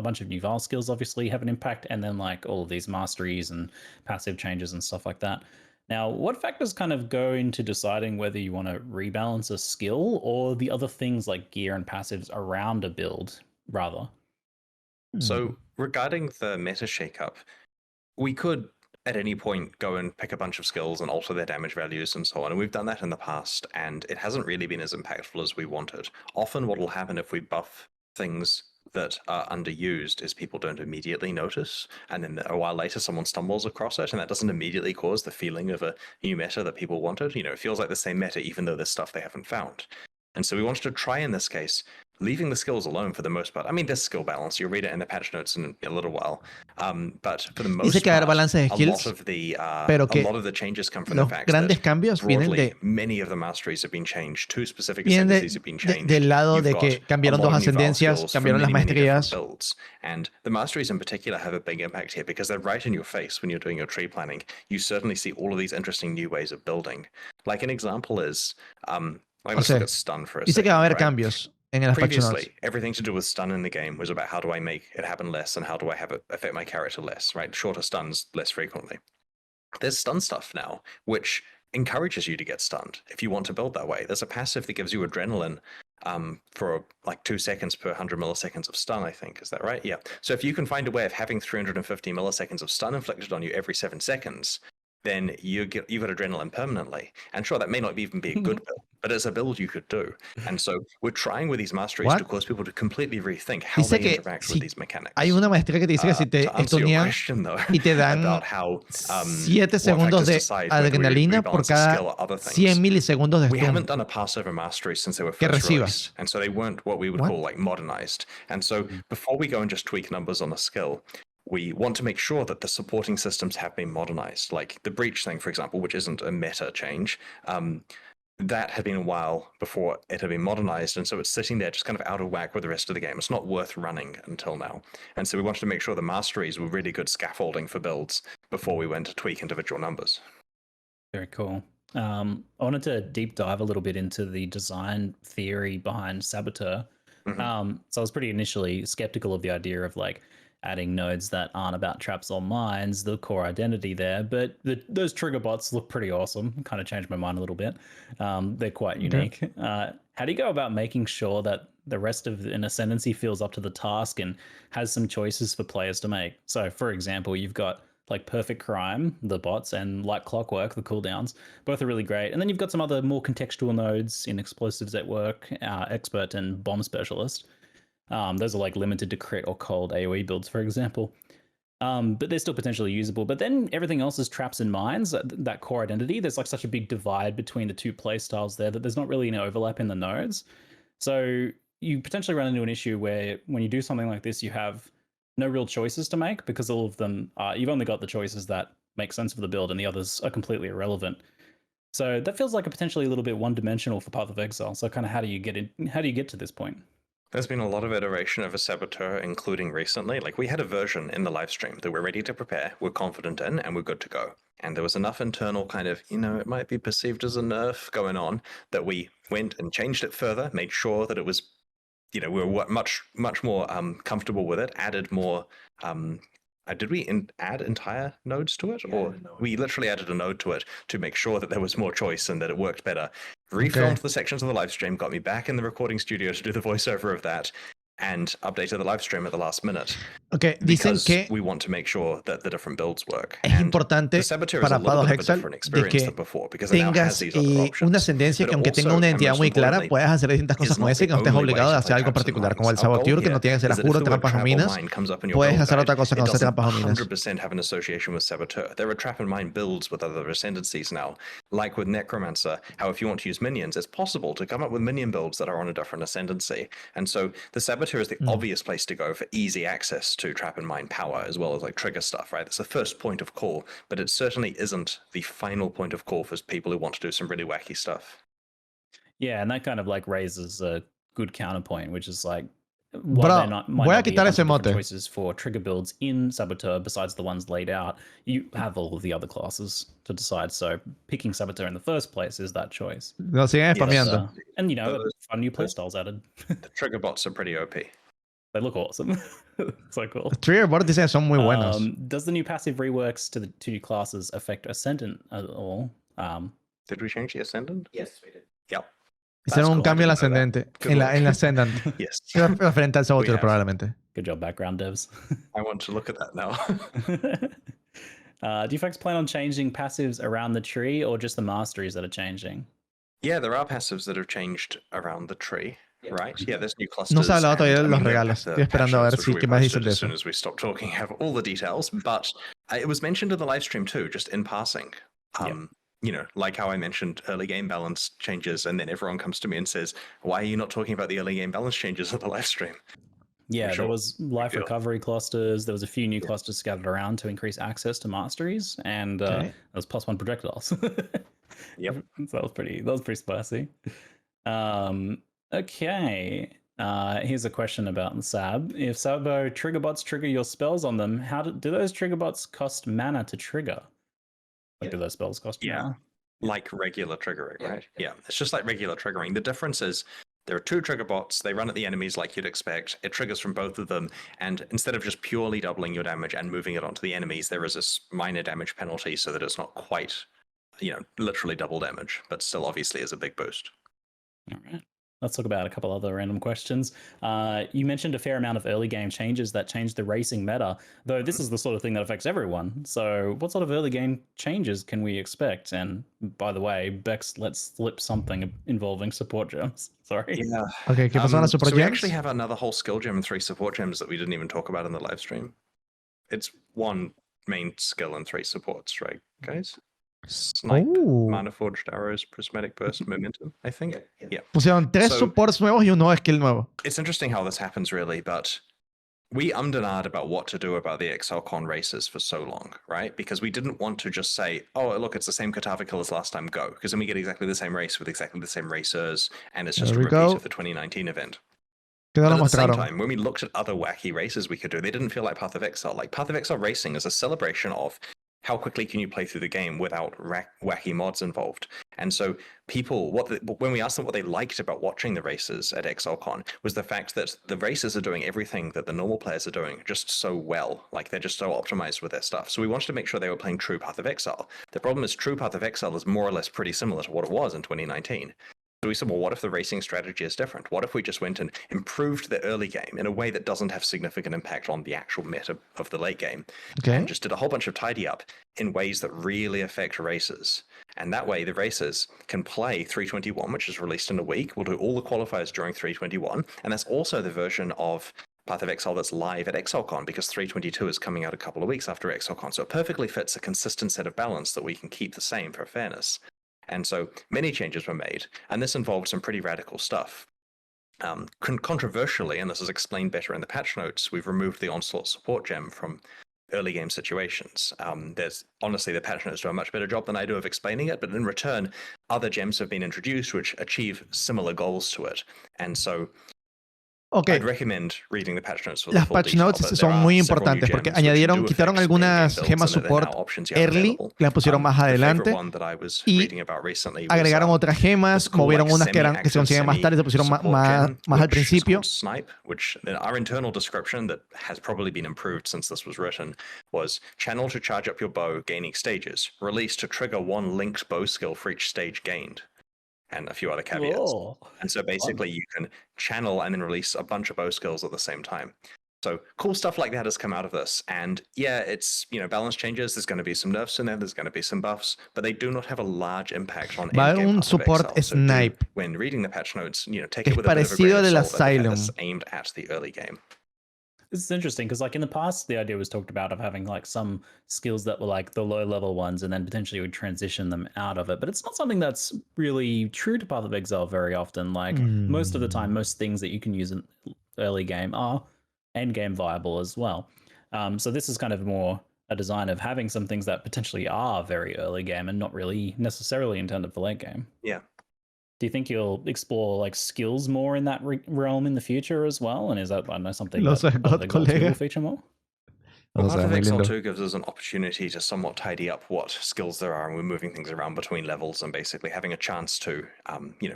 bunch of new Val skills obviously have an impact, and then all of these masteries and passive changes and stuff like that. Now, what factors kind of go into deciding whether you want to rebalance a skill or the other things like gear and passives around a build, rather? So regarding the meta shakeup, we could at any point go and pick a bunch of skills and alter their damage values and so on. And we've done that in the past, and it hasn't really been as impactful as we wanted. Often what will happen if we buff things that are underused is people don't immediately notice, and then a while later someone stumbles across it, and that doesn't immediately cause the feeling of a new meta that people wanted. It feels like the same meta even though there's stuff they haven't found. And so we wanted to try in this case, leaving the skills alone for the most part. I mean, there's skill balance. You'll read it in the patch notes in a little while. But for the most part, a lot of the changes come from the fact that broadly, many of the masteries have been changed. 2 specific ascendancies have been changed. Del lado de que cambiaron 2 ascendencias, cambiaron las maestrías. And the masteries in particular have a big impact here because they're right in your face when you're doing your tree planning. You certainly see all of these interesting new ways of building. Like an example is... let's look at stun for a dice second, que va a haber right? cambios. en las patch notes. Previously, everything to do with stun in the game was about how do I make it happen less and how do I have it affect my character less, right? Shorter stuns less frequently. There's stun stuff now, which encourages you to get stunned if you want to build that way. There's a passive that gives you adrenaline for like 2 seconds per 100 milliseconds of stun, I think. Is that right? Yeah. So if you can find a way of having 350 milliseconds of stun inflicted on you every 7 seconds, then you've got adrenaline permanently. And sure, that may not even be a good build, but it's a build you could do. And so we're trying with these masteries to cause people to completely rethink how Dice they que interact with these mechanics. Hay una maestría que te dice que si te stunean y te dan 7 segundos de adrenalina por cada 100 milisegundos de We haven't stun done a Passover mastery since they were que first recibas. released, and so they weren't what we would call like modernized. And so before we go and just tweak numbers on a skill, we want to make sure that the supporting systems have been modernized. Like the breach thing, for example, which isn't a meta change, that had been a while before it had been modernized, and so it's sitting there just kind of out of whack with the rest of the game. It's not worth running until now. And so we wanted to make sure the masteries were really good scaffolding for builds before we went to tweak individual numbers. Very cool. I wanted to deep dive a little bit into the design theory behind Saboteur. So I was pretty initially skeptical of the idea of like adding nodes that aren't about traps or mines, the core identity there, but those trigger bots look pretty awesome. Kind of changed my mind a little bit. They're quite unique. How do you go about making sure that the rest of an ascendancy feels up to the task and has some choices for players to make? So for example, you've got like Perfect Crime, the bots, and Like Clockwork, the cooldowns. Both are really great. And then you've got some other more contextual nodes in Explosives at Work, Expert, and Bomb Specialist. Those are like limited to crit or cold AoE builds, for example. But they're still potentially usable. But then everything else is traps and mines, that core identity. There's like such a big divide between the two play styles there that there's not really any overlap in the nodes. So you potentially run into an issue where when you do something like this, you have no real choices to make because all of them, you've only got the choices that make sense for the build and the others are completely irrelevant. So that feels like a potentially a little bit one-dimensional for Path of Exile. So kind of how do you get to this point? There's been a lot of iteration of a Saboteur, including recently. Like we had a version in the live stream that we're ready to prepare, we're confident in, and we're good to go. And there was enough internal kind of, it might be perceived as a nerf going on that we went and changed it further, made sure that it was, we were much more comfortable with it, added more. Did we add entire nodes to it? Or we literally added a node to it to make sure that there was more choice and that it worked better. Refilmed the sections of the live stream, got me back in the recording studio to do the voiceover of that, and updated the live stream at the last minute. Dicen que we want to make sure that the different builds work. Es importante para Path of Exile de que tengas una ascendencia que aunque tenga una identidad muy clara, puedas hacer distintas cosas con esa y que no estés obligado a hacer algo particular. Como el Saboteur, que no tiene que ser a juro trampas o minas, puedes hacer otra cosa que no sea trampas o minas. 100% have an association with Saboteur. There are trap and mine builds with other ascendancies now. Like with Necromancer, how if you want to use minions, it's possible to come up with minion builds that are on a different ascendancy. And so the Saboteur is the obvious place to go for easy access to trap and mine power, as well as like trigger stuff, right? It's the first point of call, but it certainly isn't the final point of call for people who want to do some really wacky stuff. Yeah, and that kind of like raises a good counterpoint, which is like, Bro, voy a quitar ese mote. Choices for trigger builds in Saboteur besides the ones laid out. You have all of the other classes to decide. So picking Saboteur in the first place is that choice. Lo siguen spameando. And fun new playstyles added. The trigger bots are pretty OP. They look awesome. So cool. Los trigger bots dicen son muy buenos. Does the new passive reworks to the two new classes affect Ascendant at all? Did we change the Ascendant? Yes, we did. Yep. Hicieron un cambio en la ascendente. En la ascendant. Yes. Referente al Saboteur probablemente. Good job, background devs. I want to look at that now. Do you folks plan on changing passives around the tree or just the masteries that are changing? Yeah, there are passives that have changed around the tree. Right? Yeah, there's new clusters. No se ha hablado todavía de los regalos. Estoy esperando a ver si qué más dicen de As eso. soon as we stop talking, have all the details. But it was mentioned in the live stream too, just in passing. Like how I mentioned early game balance changes, and then everyone comes to me and says, "Why are you not talking about the early game balance changes at the live stream?" Yeah, there was life recovery clusters. There was a few new clusters scattered around to increase access to masteries, and there was +1 projectiles. Yep. So that was pretty spicy. Okay. Here's a question about Sab. If Sabo trigger bots trigger your spells on them, how do those trigger bots cost mana to trigger? Like, do those spells cost mana? Like regular triggering, right? Yeah, it's just like regular triggering. The difference is There are 2 trigger bots. They run at the enemies like you'd expect. It triggers from both of them. And instead of just purely doubling your damage and moving it onto the enemies, there is this minor damage penalty so that it's not quite, literally double damage, but still obviously is a big boost. All right. Let's talk about a couple other random questions. You mentioned a fair amount of early game changes that changed the racing meta, though this is the sort of thing that affects everyone. So what sort of early game changes can we expect? And by the way, Bex, let's flip something involving support gems. Sorry. Yeah. Okay, ¿qué pasó con las support so we gems? actually have another whole skill gem and 3 support gems that we didn't even talk about in the live stream. It's 1 main skill and 3 supports, right, guys? Snipe, Mana Forged Arrows, Prismatic Burst, Momentum, I think. Yeah. Pusieron 3 supports nuevos y un nuevo skill nuevo. It's interesting how this happens, really, but we and ahed about what to do about the ExileCon races for so long, right? Because we didn't want to just say, oh, look, it's the same Katavi kill as last time, go. Because then we get exactly the same race with exactly the same racers, and it's just a repeat of the 2019 event. But at the same time, when we looked at other wacky races we could do, they didn't feel like Path of Exile. Like, Path of Exile Racing is a celebration of how quickly can you play through the game without wacky mods involved? And so people, when we asked them what they liked about watching the races at ExileCon, was the fact that the races are doing everything that the normal players are doing just so well. Like, they're just so optimized with their stuff. So we wanted to make sure they were playing true Path of Exile. The problem is true Path of Exile is more or less pretty similar to what it was in 2019. So we said, well, what if the racing strategy is different? What if we just went and improved the early game in a way that doesn't have significant impact on the actual meta of the late game? Okay. And just did a whole bunch of tidy up in ways that really affect races. And that way the racers can play 321, which is released in a week. We'll do all the qualifiers during 321. And that's also the version of Path of Exile that's live at ExileCon, because 322 is coming out a couple of weeks after ExileCon. So it perfectly fits a consistent set of balance that we can keep the same for fairness. And so many changes were made, and this involved some pretty radical stuff. Controversially, and this is explained better in the patch notes, we've removed the Onslaught support gem from early game situations. Honestly, the patch notes do a much better job than I do of explaining it, but in return, other gems have been introduced which achieve similar goals to it. And so I'd recommend reading the patch notes for the Las full patch detail, notes but son there are muy several new importantes porque gems which do quitaron affect algunas in-game gemas builds, and there are support now options you have early, available. las pusieron más The favorite adelante one that I was y reading about recently was, agregaron otras gemas, cool, movieron like, unas que se consiguen más tarde, se pusieron semi-support más gem, al which is principio. called Snipe, which our internal description that has probably been improved since this was written was channel to charge up your bow, gaining stages. Release to trigger 1 linked bow skill for each stage gained. And a few other caveats. Whoa. And so basically you can channel and then release a bunch of bow skills at the same time. So cool stuff like that has come out of this. And yeah, it's, balance changes. There's going to be some nerfs in there. There's going to be some buffs, but they do not have a large impact on Va un Path of support Exile. snipe. So when reading the patch notes, take Es it with a bit of a parecido grain del of salt that Asylum. it's aimed at the early game. This is interesting because, like, in the past, the idea was talked about of having like some skills that were like the low level ones, and then potentially would transition them out of it. But it's not something that's really true to Path of Exile very often. Like most of the time, most things that you can use in early game are end game viable as well. So this is kind of more a design of having some things that potentially are very early game and not really necessarily intended for late game. Yeah. Do you think you'll explore like skills more in that realm in the future as well? And is that, I don't know, something that Path of Exile 2 will feature more? Well, Path of Exile 2 gives us an opportunity to somewhat tidy up what skills there are, and we're moving things around between levels and basically having a chance to,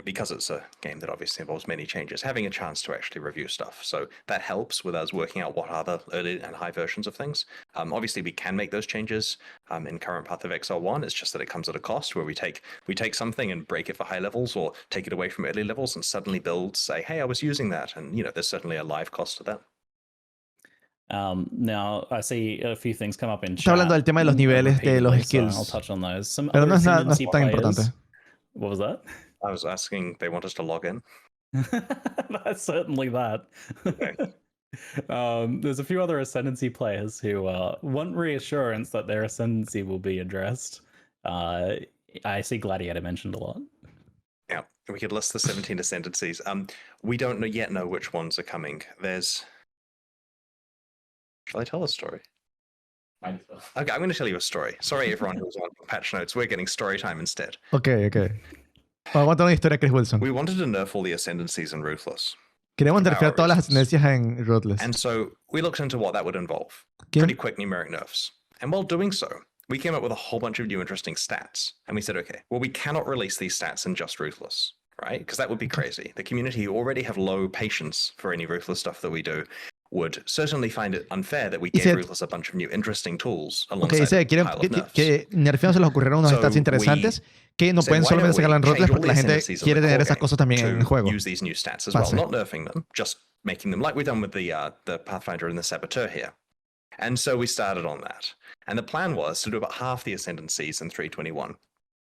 because it's a game that obviously involves many changes, having a chance to actually review stuff. So that helps with us working out what are the early and high versions of things. Obviously, we can make those changes in current Path of Exile 1. It's just that it comes at a cost where we take something and break it for high levels or take it away from early levels and suddenly build, say, hey, I was using that. And, there's certainly a live cost to that. Now I see a few things come up in chat. Está hablando del tema de los niveles de los skills. I'll touch on those. Some Pero no other es tan ascendancy players. importante. What was that? I was asking, they want us to log in? That's certainly that. Okay. There's a few other ascendancy players who want reassurance that their ascendancy will be addressed. I see Gladiator mentioned a lot. Yeah, we could list the 17 ascendancies. We don't yet know which ones are coming. Shall I tell a story? Okay, I'm going to tell you a story. Sorry, everyone who's on patch notes. We're getting story time instead. Okay. Vamos a contar una historia de Chris Wilson. We wanted to nerf all the ascendancies in Ruthless. Queremos nerfear todas las ascendencias en Ruthless. And so we looked into what that would involve. Pretty quick numeric nerfs. And while doing so, we came up with a whole bunch of new interesting stats. And we said, okay, well, we cannot release these stats in just Ruthless. right? Because that would be crazy. The community who already have low patience for any ruthless stuff that we do would certainly find it unfair that we gave Ruthless a bunch of new interesting tools alongside dice que nerfeando se les ocurrieron unos stats interesantes que no pueden solamente sacarla en Ruthless porque la gente quiere tener esas cosas también en el juego. Use these new stats as well, not nerfing them, just making them like we've done with the Pathfinder and the Saboteur here. And so we started on that. And the plan was to do about half the Ascendancies in 321.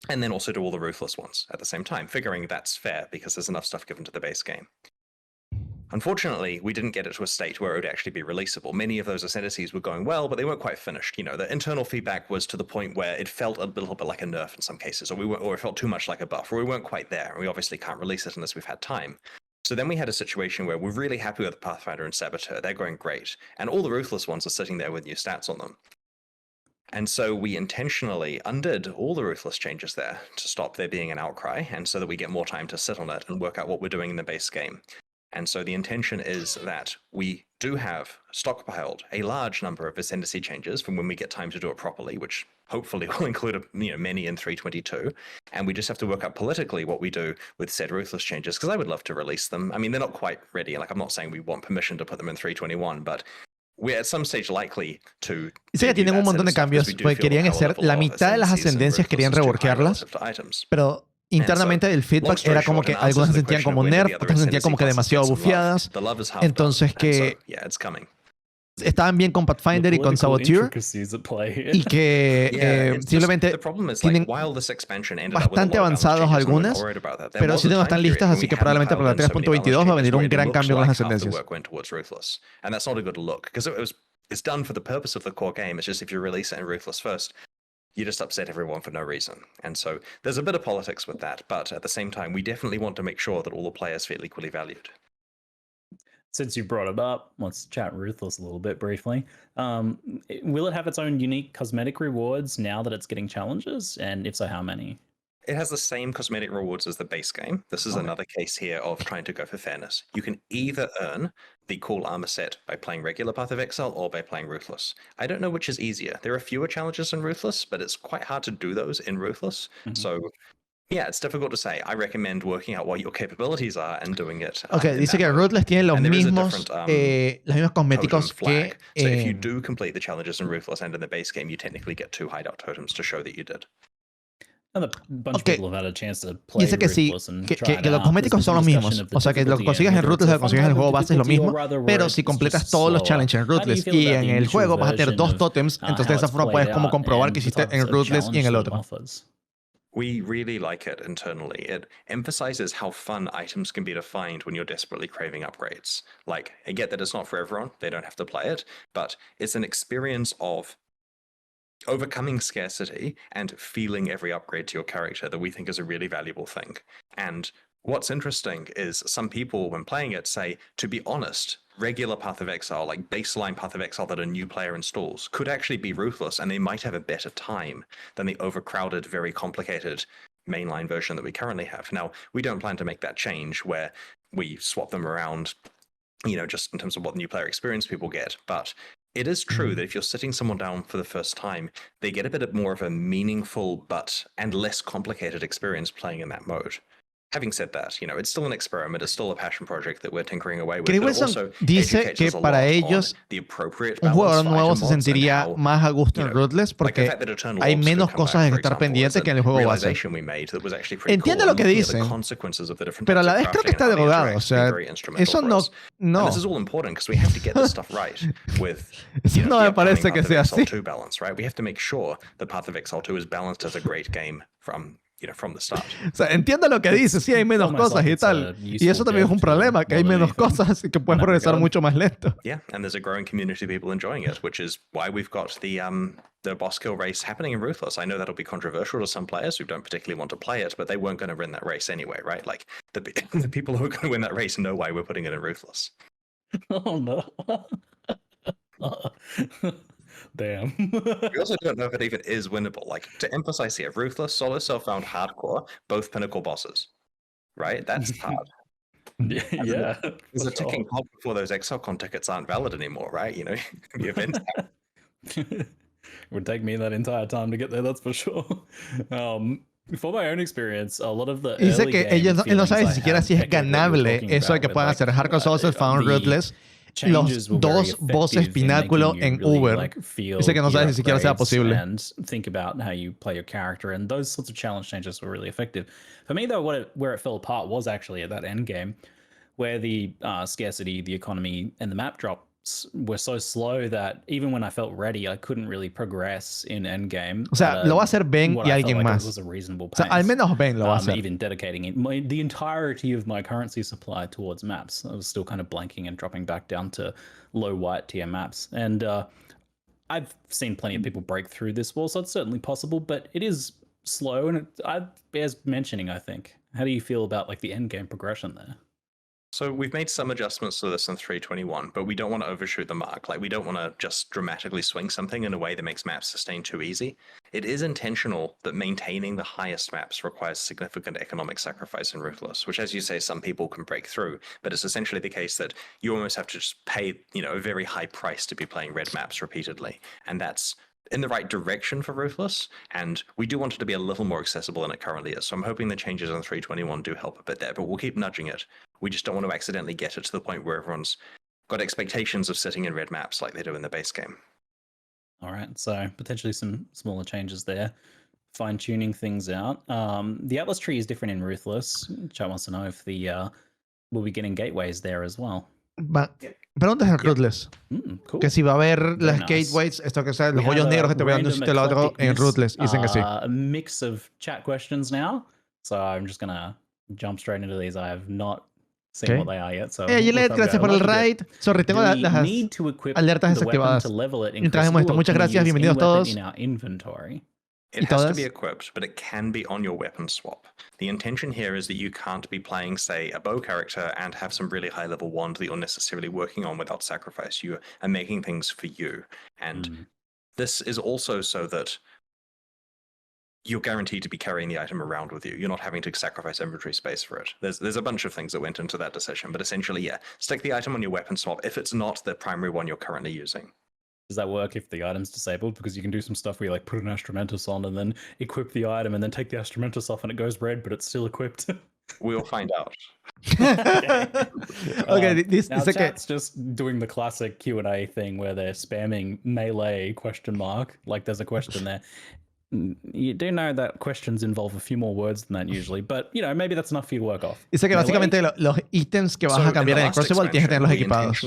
And then also do all the Ruthless ones at the same time, figuring that's fair because there's enough stuff given to the base game. Unfortunately, we didn't get it to a state where it would actually be releasable. Many of those Ascendancies were going well, but they weren't quite finished. You know, the internal feedback was to the point where it felt a little bit like a nerf in some cases, or it felt too much like a buff, or we weren't quite there. And we obviously can't release it unless we've had time. So then we had a situation where we're really happy with Pathfinder and Saboteur. They're going great. And all the Ruthless ones are sitting there with new stats on them. And so we intentionally undid all the Ruthless changes there to stop there being an outcry, and so that we get more time to sit on it and work out what we're doing in the base game. And so the intention is that we do have stockpiled a large number of Ascendancy changes from when we get time to do it properly, which hopefully will include many in 322. And we just have to work out politically what we do with said Ruthless changes, because I would love to release them. I mean, they're not quite ready. Like, I'm not saying we want permission to put them in 321, but we're at some stage likely to. Dice que tienen un montón de cambios, porque querían hacer la mitad de las ascendencias, querían reworkearlas, pero internamente el feedback era como que algunas se sentían como nerf, otras se sentían como que demasiado bufeadas. Entonces que estaban bien con Pathfinder y con Saboteur y que simplemente tienen bastante avanzados algunas, pero sí no están listas, así que probablemente para la 3.22 va a venir un gran cambio con las ascendencias. It's done for the purpose of the core game. It's just if you release it in Ruthless first, you just upset everyone for no reason. And so there's a bit of politics with that, but at the same time, we definitely want to make sure that all the players feel equally valued. Since you brought it up, let's chat Ruthless a little bit briefly. Will it have its own unique cosmetic rewards now that it's getting challenges? And if so, how many? It has the same cosmetic rewards as the base game. This is another case here of trying to go for fairness. You can either earn the cool armor set by playing regular Path of Exile or by playing Ruthless. I don't know which is easier. There are fewer challenges in Ruthless, but it's quite hard to do those in Ruthless. So yeah, it's difficult to say. I recommend working out what your capabilities are and doing it. Okay, dice que Ruthless tiene los mismos, los mismos cosméticos que... So if you do complete the challenges in Ruthless and in the base game, you technically get 2 hideout totems to show that you did. A bunch of people have had a chance to play dice que sí, Ruthless and que los cosméticos son los mismos. O sea, que lo que consigues en Ruthless, lo que consigues en el juego base es lo mismo, pero si completas todos los challenges en Ruthless y en el juego vas a tener 2 totems, entonces de esa forma puedes como comprobar que hiciste en Ruthless y en el otro. We really like it internally. It emphasizes how fun items can be to find when you're desperately craving upgrades. Like, I get that it's not for everyone, they don't have to play it, but it's an experience of overcoming scarcity and feeling every upgrade to your character that we think is a really valuable thing. And what's interesting is some people, when playing it, say, to be honest, regular Path of Exile, like baseline Path of Exile that a new player installs, could actually be Ruthless, and they might have a better time than the overcrowded, very complicated mainline version that we currently have. Now, we don't plan to make that change where we swap them around, just in terms of what new player experience people get, but it is true that if you're sitting someone down for the first time, they get a bit more of a meaningful and less complicated experience playing in that mode. Having said that, it's still an experiment, it's still a passion project that we're tinkering away with. Chris Wilson dice que para ellos un jugador nuevo se sentiría más a gusto en Ruthless porque hay menos cosas que estar pendiente que en el juego base. Entiende lo que dice, pero a la vez creo que está derogado. O sea, eso no me parece que sea así. We have to make sure the Path of Exile 2 is balanced as a great game from the start. O sea, entiendo lo que dice, sí hay menos cosas y tal. Y eso también es un problema, que hay menos cosas y que pueden progresar mucho más lento. Yeah, and there's a growing community of people enjoying it, which is why we've got the boss kill race happening in Ruthless. I know that'll be controversial to some players who don't particularly want to play it, but they weren't going to win that race anyway, right? Like, the people who are going to win that race know why we're putting it in Ruthless. Oh, no. Damn. We also don't know if it even is winnable. Like, to emphasize here, Ruthless, Solo Self-Found, Hardcore, both pinnacle bosses. Right? That's hard. Yeah. There's a ticking clock before those ExileCon tickets aren't valid anymore, right? The event. It would take me that entire time to get there, that's for sure. For my own experience, a lot of the Dice early que game él no sabe feelings ni I siquiera had si es echoed what you were ganable talking eso de about que with, puedan like, hacer Hardcore Sources, Found the Rootless. changes Los were very dos voces effective in pináculo making you en really, Uber. like, feel Dice que no sabe gear ni siquiera sea upgrades posible. and think about how you play your character, and those sorts of challenge changes were really effective. For me, though, where it fell apart was actually at that end game, where the scarcity, the economy, and the map drops were so slow that even when I felt ready, I couldn't really progress in endgame. O sea, lo va a hacer Ben what y I alguien felt like más. it was a reasonable O sea, al pace. menos Ben lo va a hacer. Even dedicating the entirety of my currency supply towards maps. I was still kind of blanking and dropping back down to low white tier maps. And I've seen plenty of people break through this wall, so it's certainly possible, but it is slow and it bears mentioning, I think. How do you feel about like the end game progression there? So we've made some adjustments to this in 3.21, but we don't want to overshoot the mark. Like, we don't want to just dramatically swing something in a way that makes maps sustain too easy. It is intentional that maintaining the highest maps requires significant economic sacrifice in Ruthless, which, as you say, some people can break through, but it's essentially the case that you almost have to just pay, a very high price to be playing red maps repeatedly. And that's in the right direction for Ruthless, and we do want it to be a little more accessible than it currently is. So I'm hoping the changes on 3.21 do help a bit there, but we'll keep nudging it. We just don't want to accidentally get it to the point where everyone's got expectations of sitting in red maps like they do in the base game. All right, so potentially some smaller changes there, fine-tuning things out. The Atlas tree is different in Ruthless. Chat wants to know if we'll be getting gateways there as well. Preguntas en Rootless. Cool. Que si va a haber las nice. gateways, esto que sea, los hoyos negros que te voy dando un sitio al otro en Rootless. Dicen que sí. A mix of chat questions now. So I'm just going to jump straight into these. I have not seen what they are yet. So Gillette, gracias por el raid. Sorry, tengo las alertas desactivadas. Mientras vemos esto, muchas gracias, bienvenidos todos. It has to be equipped, but it can be on your weapon swap. The intention here is that you can't be playing, say, a bow character and have some really high level wand that you're necessarily working on without sacrifice. You are making things for you. And this is also so that you're guaranteed to be carrying the item around with you. You're not having to sacrifice inventory space for it. There's a bunch of things that went into that decision, but essentially, yeah, stick the item on your weapon swap if it's not the primary one you're currently using. Does that work if the item's disabled? Because you can do some stuff where you like put an Astramantis on and then equip the item and then take the Astramantis off and it goes red, but it's still equipped. We'll find out. Okay, this chat's just doing the classic Q&A thing where they're spamming melee question mark. Like there's a question there. You do know that questions involve a few more words than that usually, but maybe that's enough for you to work off. Dice que básicamente los ítems que vas a cambiar en el Crucible tienes que tenerlos equipados.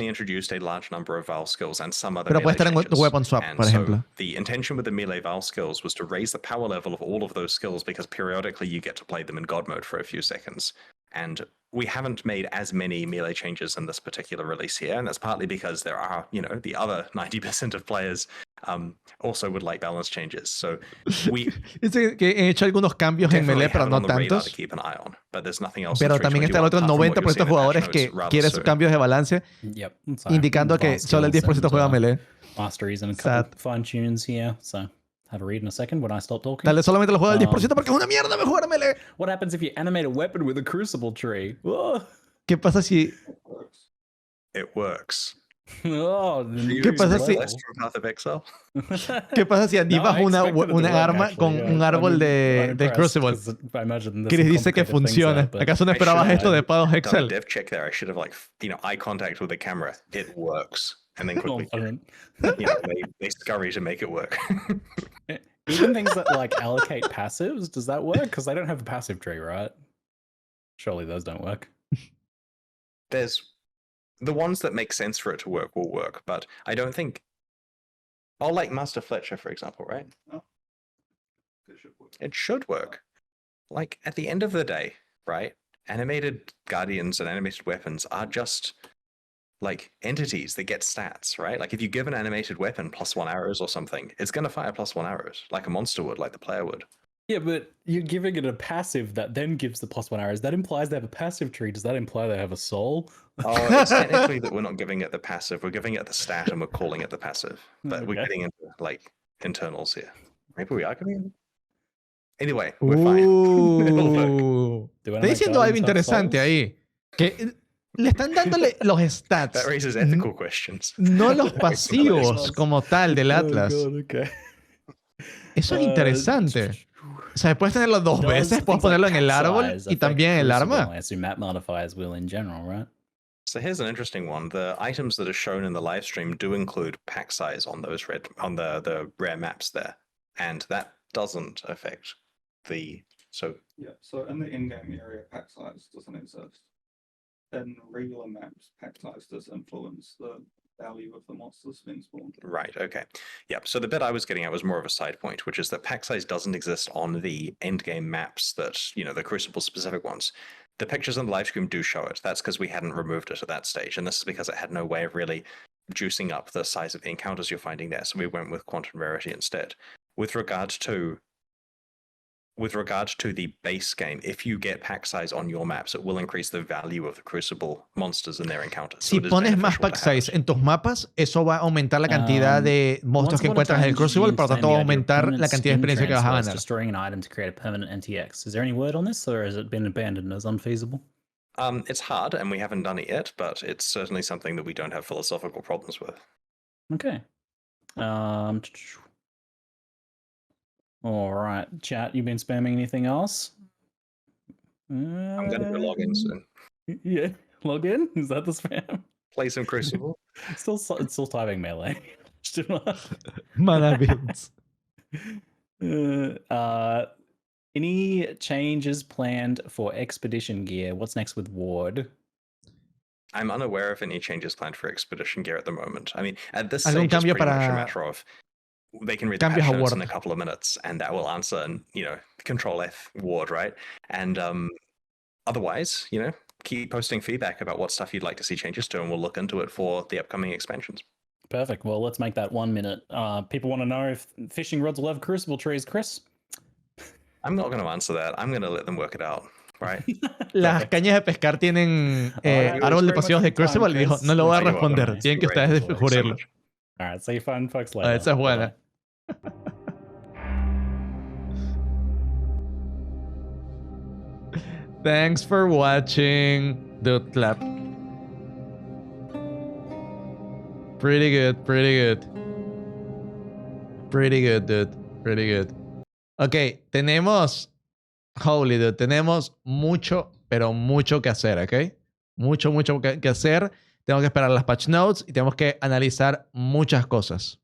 Pero puede estar en tu weapon swap, por ejemplo. The intention with the melee Val skills was to raise the power level of all of those skills because periodically you get to play them in God mode for a few seconds. And we haven't made as many melee changes in this particular release here, and that's partly because there are, the other 90% of players also would like balance changes. So Dice que he hecho algunos cambios en melee, pero no tantos. Pero también está el otro 90% de jugadores que quiere sus cambios de balance, indicando que solo el 10% juega melee. Masteries and a couple fine tunes here, so have a read in a second when I stop talking. Tal vez solamente lo juega el 10% porque es una mierda jugar melee. What happens if you animate a weapon with a crucible tree? ¿Qué pasa si... It works. ¿Qué pasa si... ¿Qué pasa si animas una arma con un árbol de Crucible? Chris dice que funciona. ¿Acaso no esperabas esto de Pados Excel? Dev check there. I should have eye contact with the camera. It works. And then quickly, they scurry to make it work. Even things that allocate passives, does that work? Because they don't have a passive tree, right? Surely those don't work. There's the ones that make sense for it to work will work, but I don't think. Like Master Fletcher, for example, right? Oh. It should work. It should work. Like at the end of the day, right? Animated guardians and animated weapons are just entities that get stats, right? Like if you give an animated weapon +1 arrows or something, it's going to fire +1 arrows, like a monster would, like the player would. Yeah, but you're giving it a passive that then gives the +1 arrows. That implies they have a passive tree. Does that imply they have a soul? Oh, it's technically that we're not giving it the passive. We're giving it the stat and we're calling it the passive. But we're getting into internals here. Maybe we are giving it. Anyway, we're fine. Estoy diciendo algo interesante ahí. Que le están dándole los stats. That raises ethical questions. No los pasivos como tal del Atlas. Oh God, okay. Eso es interesante. O sea, puedes tenerlo dos Does veces. Puedes things like ponerlo en el pack árbol size y también en el affect Crucible? arma. I assume map modifiers will in general, right? So here's an interesting one. The items that are shown in the live stream do include pack size on those the rare maps there, and that doesn't affect the Yeah, so in the in-game area, pack size doesn't exist. In regular maps, pack size does influence the value of the monsters being spawned. Right, okay. Yeah, so the bit I was getting at was more of a side point, which is that pack size doesn't exist on the endgame maps that, you know, the Crucible specific ones. The pictures on the live stream do show it. That's because we hadn't removed it at that stage, and this is because it had no way of really juicing up the size of the encounters you're finding there, so we went with quantum rarity instead. With regard to the base game, if you get pack size on your maps, it will increase the value of the Crucible monsters and their encounters. Si pones más pack size en tus mapas, eso va a aumentar la cantidad de monstruos que encuentras en el Crucible, por lo tanto va a aumentar la cantidad de experiencia que vas a ganar. Destroying an item to create a permanent NTX. Is there any word on this, or has it been abandoned as unfeasible? It's hard, and we haven't done it yet, but it's certainly something that we don't have philosophical problems with. Okay. All right, chat. You been spamming anything else? I'm going to go log in soon. Yeah, log in. Is that the spam? Play some Crucible. It's still typing melee. Mana builds. Any changes planned for expedition gear? What's next with Ward? I'm unaware of any changes planned for expedition gear at the moment. I mean, at this ¿Algún stage, it's cambio pretty much a para matter of they can read the cambios patch a notes Ward? in a couple of minutes, and that will answer, and you know, Control F Ward, right? And otherwise, you know, keep posting feedback about what stuff you'd like to see changes to, and we'll look into it for the upcoming expansions. Perfect. Well, let's make that 1 minute. People want to know if fishing rods will have crucible trees, Chris. I'm not going to answer that. I'm going to let them work it out, right? Las cañas de pescar tienen árbol de pasivos de Crucible y dijo, no lo voy a responder, tienen que ustedes descubrirlo. All right, see you fun folks later. Esa es buena. Thanks for watching. Dude, clap. Pretty good, pretty good. Pretty good, dude. Pretty good. Ok, tenemos... Holy, dude. Tenemos mucho, pero mucho que hacer, ¿ok? Mucho que hacer. Tengo que esperar las patch notes y tenemos que analizar muchas cosas.